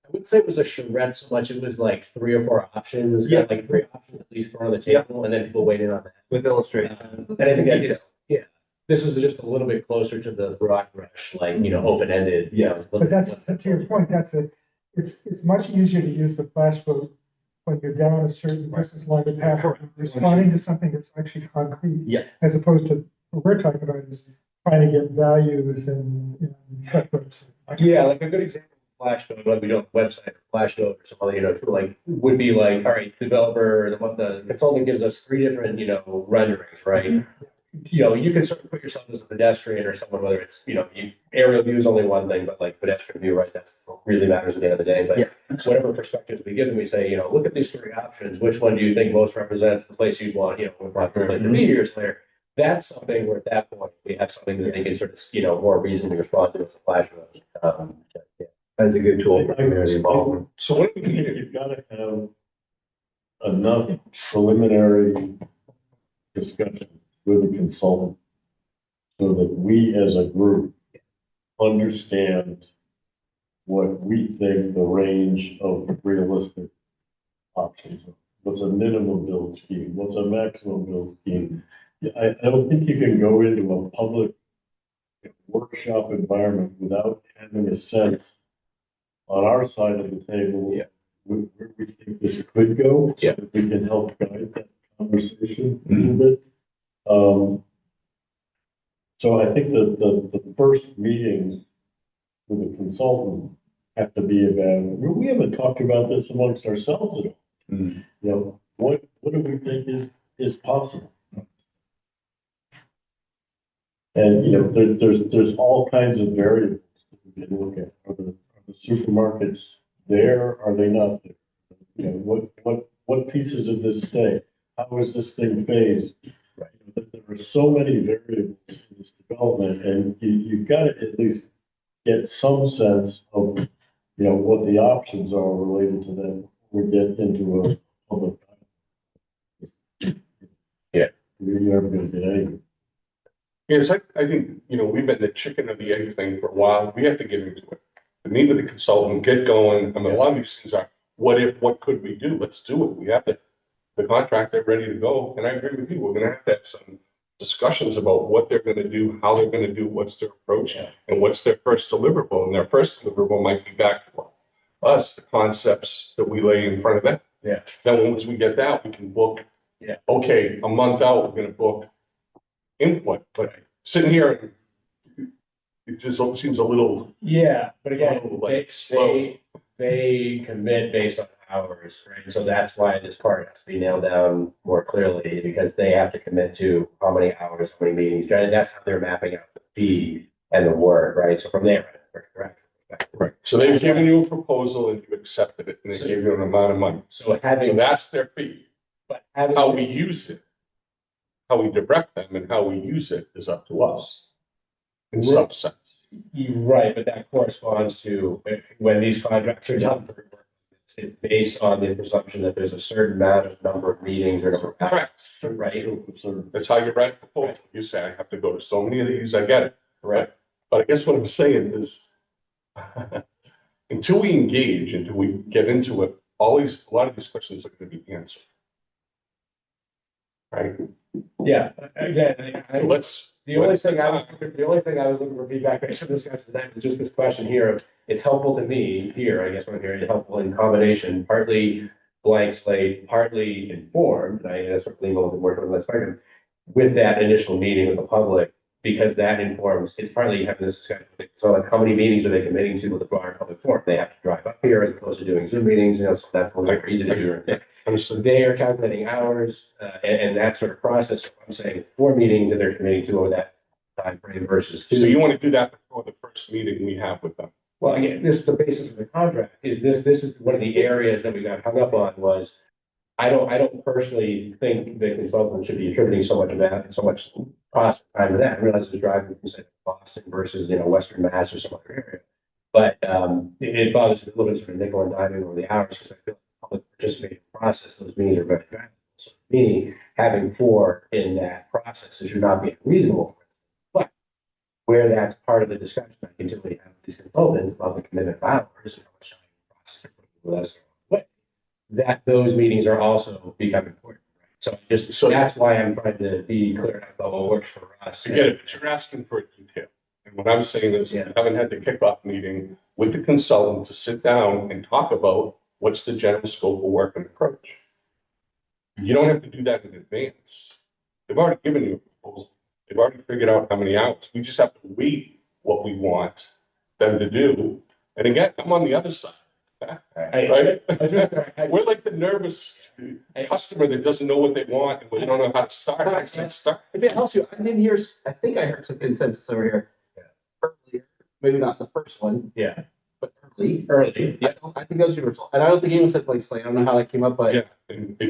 I wouldn't say it was a charrette so much, it was like 3 or 4 options, like 3 options at least thrown on the table, and then people weighed in on that. With illustration. And I think that is, this is just a little bit closer to the broad brush, like, open-ended, it's a little But that's, bit- to your point, it's much easier to use the flash vote when you're down a certain distance line of path, responding to something that's actually concrete. Yeah. As opposed to what we're talking about is trying to get values and, preference. Yeah, like a good example of flash vote, whether we do it on the website or flash vote or something, like, would be like, all right, developer, the consultant gives us 3 different, renderings, right? You can sort of put yourself as a pedestrian or someone, whether it's, aerial view is only one thing, but like pedestrian view, right? That's what really matters at the end of the day. But whatever perspectives we give them, we say, look at these 3 options. Which one do you think most represents the place you'd want, would want to like to be years later? That's something where at that point we have something that they can sort of, more reasonably respond to as a flash vote. That's a good tool for community involvement. So what do you think? You've got to have enough preliminary discussion with the consultant so that we as a group understand what we think the range of realistic options are. What's a minimum build scheme? What's a maximum build scheme? I don't think you can go into a public workshop environment without having a sense on our side of the table where we think this could go, so that we can help guide that conversation a little bit. So I think that the first meetings with the consultant have to be about, we haven't talked about this amongst ourselves at all. What do we think is possible? And, there's all kinds of variables that we can look at. Are the supermarkets there? Are they not there? What pieces of this stay? How is this thing phased? Right. There are so many variables in this development, and you've got to at least get some sense of, what the options are related to them. We get into a public. You're never going to get anything. Yes, I think, we've been the chicken or the egg thing for a while. We have to get into it. To meet with the consultant, get going. I mean, a lot of these things are, what could we do? Let's do it. We have the contractor ready to go. And I agree with you. We're going to have some discussions about what they're going to do, how they're going to do, what's their approach, and what's their first deliverable. And their first deliverable might be back to us, the concepts that we lay in front of them. Yeah. Then once we get that, we can book. Yeah. Okay, a month out, we're going to book input. But sitting here, it just seems a little. Yeah, but again, slow. they commit based on hours, right? So that's why this part has to be nailed down more clearly, because they have to commit to how many hours, how many meetings. That's how they're mapping out the fee and the work, right? So from there, correct. Right. So they've given you a proposal and you accepted it, and they gave you an amount of money. So that's their fee. But how we use it, how we direct them, and how we use it is up to us. In some sense. Right, but that corresponds to when these contracts are done. it's based on the presumption that there's a certain amount of number of meetings or number of. Correct. Right. That's how you write a proposal. You say, I have to go to so many of these, I get it. Right. But I guess what I'm saying is, until we engage, until we get into it, a lot of these questions are going to be answered. Right? Yeah, again, the only thing I was looking for feedback based on this discussion tonight was just this question here of, it's helpful to me here, I guess what I'm hearing, helpful in combination, partly blank slate, partly informed, and I sort of lean a little bit more toward that spectrum, with that initial meeting with the public, because that informs, it's partly having this discussion. So like, how many meetings are they committing to with the broader public forum? They have to drive up here as opposed to doing Zoom meetings, so that's a little bit easy to do. So they are calculating hours, and that sort of process. So I'm saying 4 meetings that they're committing to over that time frame versus 2. So you want to do that before the first meeting we have with them? Well, again, this is the basis of the contract. This is one of the areas that we got hung up on was, I don't personally think the consultant should be attributing so much of that and so much process time to that. I realize it's driving from say Boston versus Western Mass or some other area, but it bothers me a little bit sort of nickel and diming over the hours because I feel like the public participating process, those meetings are very valuable. So me having 4 in that process should not be unreasonable. But where that's part of the discussion, I continually have with these consultants about the commitment of hours and how much time the process they're putting with us. That those meetings are also become important. Right? So that's why I'm trying to be clear about what works for us. I get it, but you're asking for detail. And what I'm saying is, you haven't had the kickoff meeting with the consultant to sit down and talk about what's the general scope of work and approach. You don't have to do that in advance. They've already given you a proposal. They've already figured out how many hours. We just have to wait what we want them to do. And again, I'm on the other side. Right? We're like the nervous customer that doesn't know what they want and we don't know how to start. If it helps you, I think I heard some consensus over here. Earlier, maybe not the first one. Yeah. But early. Yeah. I think those are universal. And I don't think anyone said blank slate. I don't know how that came up, but it's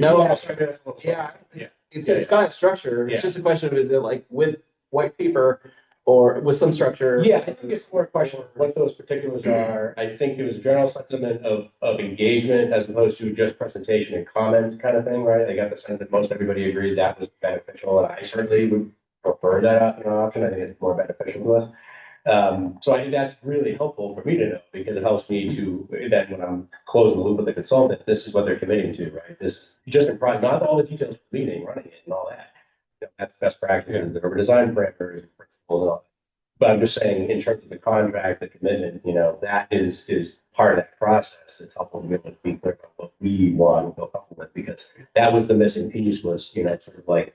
got a structure. It's just a question of, is it like with white paper or with some structure? Yeah, I think it's more a question of what those particulars are. I think it was a general sentiment of engagement as opposed to just presentation and comment kind of thing, right? I got the sense that most everybody agreed that was beneficial, and I certainly would prefer that option. I think it's more beneficial to us. So I think that's really helpful for me to know because it helps me to then when I'm closing the loop with the consultant, this is what they're committing to, right? This is just in private, not all the details of the meeting, running it and all that. That's best practice. There were design parameters and principles and all that. But I'm just saying, in terms of the contract, the commitment, that is part of that process. It's helpful to be able to be clear about what we want to feel comfortable with, because that was the missing piece was, sort of like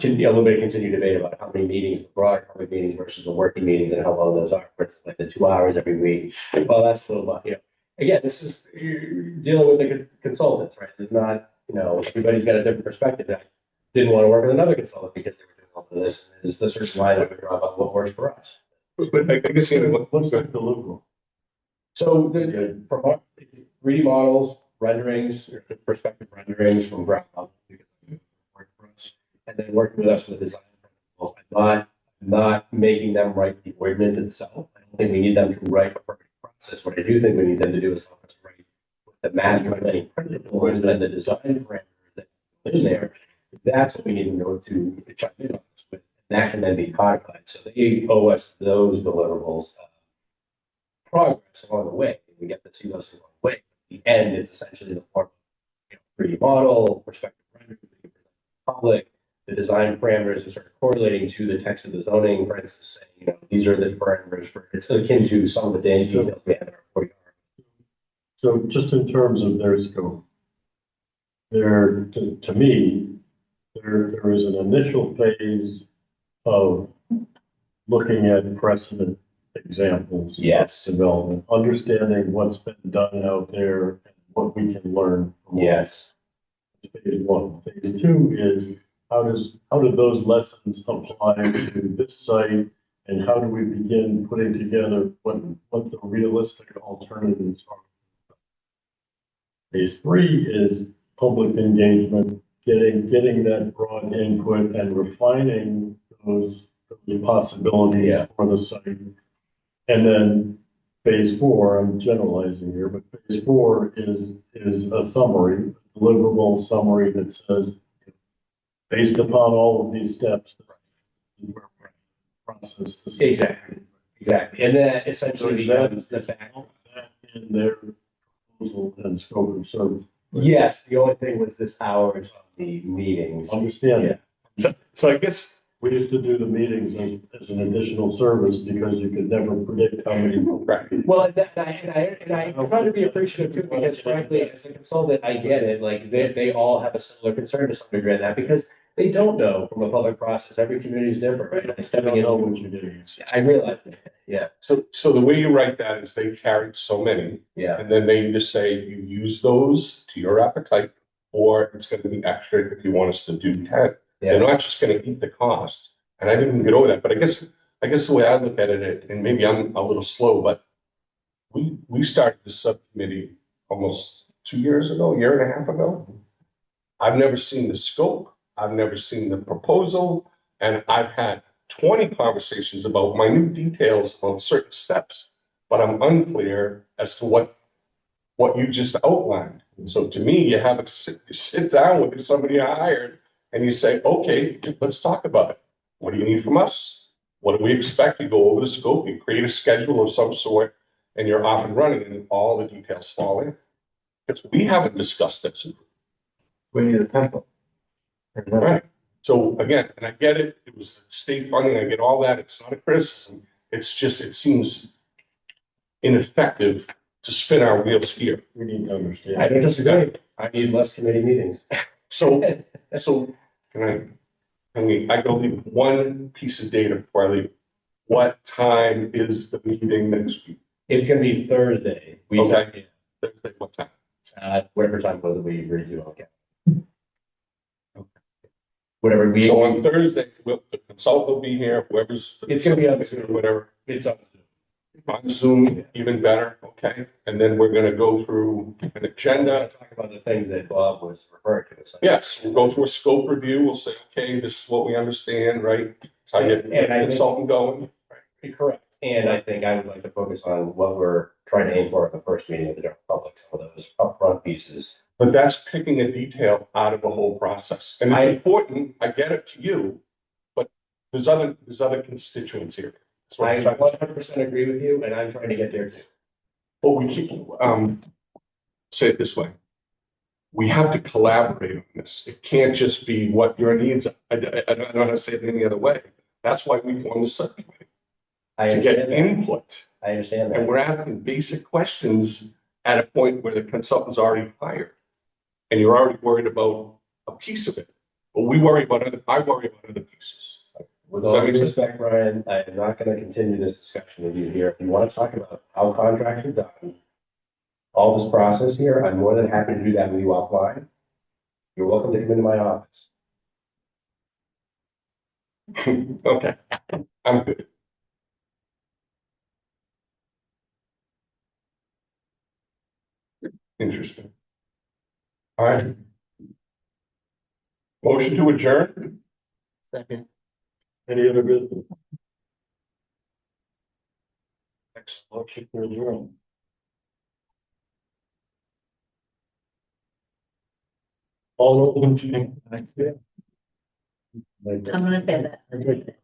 a little bit of continued debate about how many meetings, the broader public meetings versus the working meetings and how long those are. For instance, like the 2 hours every week. Well, that's a little, again, this is you're dealing with the consultants, right? It's not, everybody's got a different perspective. I didn't want to work with another consultant because they were doing all of this. And there's a certain line that we draw about what works for us. But I guess What's the deliverable? So from 3D models, renderings, perspective renderings from ground up, work for us, and then working with us with the design principles. I'm not making them write the ordinance itself. I don't think we need them to write a perfect process. What I do think we need them to do is help us write the master planning principles and the design parameters that are in there. That's what we need to know to check in on this with. That can then be codified. So they owe us those deliverables progress along the way. We get to see those along the way. The end is essentially the form of 3D model, perspective rendering, public, the design parameters are sort of correlating to the text of the zoning, for instance, saying, these are the parameters for it's akin to some of the details we have in our 40R. So just in terms of their scope, to me, there is an initial phase of looking at precedent examples. Yes. Of development, understanding what's been done out there and what we can learn from. Yes. Phase 1. Phase 2 is how do those lessons apply to this site, and how do we begin putting together what the realistic alternatives are. Phase 3 is public engagement, getting that broad input and refining those possibilities for the site. And then phase four, I'm generalizing here, but phase four is a summary, deliverable summary that says, based upon all of these steps, process this. Exactly, exactly. And then So essentially is that, becomes the back. that in their proposal and scope of service? Yes, the only thing was this hours of the meetings. Understand Yeah. it. So I guess we used to do the meetings as an additional service because you could never predict how many. Right. Well, and I try to be appreciative too, because frankly, as a consultant, I get it, like, they all have a similar concern to some degree in that, because they don't know from a public process, every community is different, right? And I stepping don't know into, what you're doing. I realize, that. Yeah, So the way you write that is they carried so many, yeah, and then they either say you use those to your appetite, or it's gonna be extra if you want us to do 10. They're yeah, not just gonna eat the cost. And I didn't get over that, but I guess the way I look at it, and maybe I'm a little slow, but we started this subcommittee almost 2 years ago, a year and a half ago. I've never seen the scope, I've never seen the proposal, and I've had 20 conversations about minute details on certain steps, but I'm unclear as to what you just outlined. So to me, you sit down with somebody you hired and you say, okay, let's talk about it. What do you need from us? What do we expect? You go over the scope, you create a schedule of some sort, and you're off and running, and all the details fall in. Because we haven't discussed this. We need a template. Right. So again, and I get it, it was state funding, I get all that, it's not a criticism. It's just, it seems ineffective to spin our wheels here. We need to understand. I don't disagree, I need less committee meetings. So I go leave one piece of data before I leave. What time is the meeting next week? It's gonna be Thursday. Okay. Thursday, what time? Whatever time was it we agreed to, okay. Whatever we. So on Thursday, the consultant will be here, whoever's. It's gonna be on Zoom or whatever. It's up. On Zoom, even better, okay? And then we're gonna go through an agenda. Talk about the things that Bob was referring to. So. Yes, we'll go through a scope review, we'll say, okay, this is what we understand, right? So I get And I consultant going. Correct. And I think I would like to focus on what we're trying to aim for at the first meeting with the general public, some of those upfront pieces. But that's picking a detail out of the whole process. And it's important, I get it to you, but there's other constituents here. I 100% agree with you, and I'm trying to get there too. But we keep, say it this way. We have to collaborate on this. It can't just be what your needs are. I don't know how to say it any other way. That's why we formed the subcommittee. To get input. I understand that. And we're asking basic questions at a point where the consultant's already hired. And you're already worried about a piece of it. But I worry about other pieces. With all due respect, Brian, I am not going to continue this discussion with you here. If you want to talk about how contracts are done, all this process here, I'm more than happy to do that with you offline. You're welcome to come into my office. Okay, I'm good. Interesting. All right. Motion to adjourn? Second. Any other business? Next. Motion for adjournment. All those in favor? I'm gonna say that. Okay.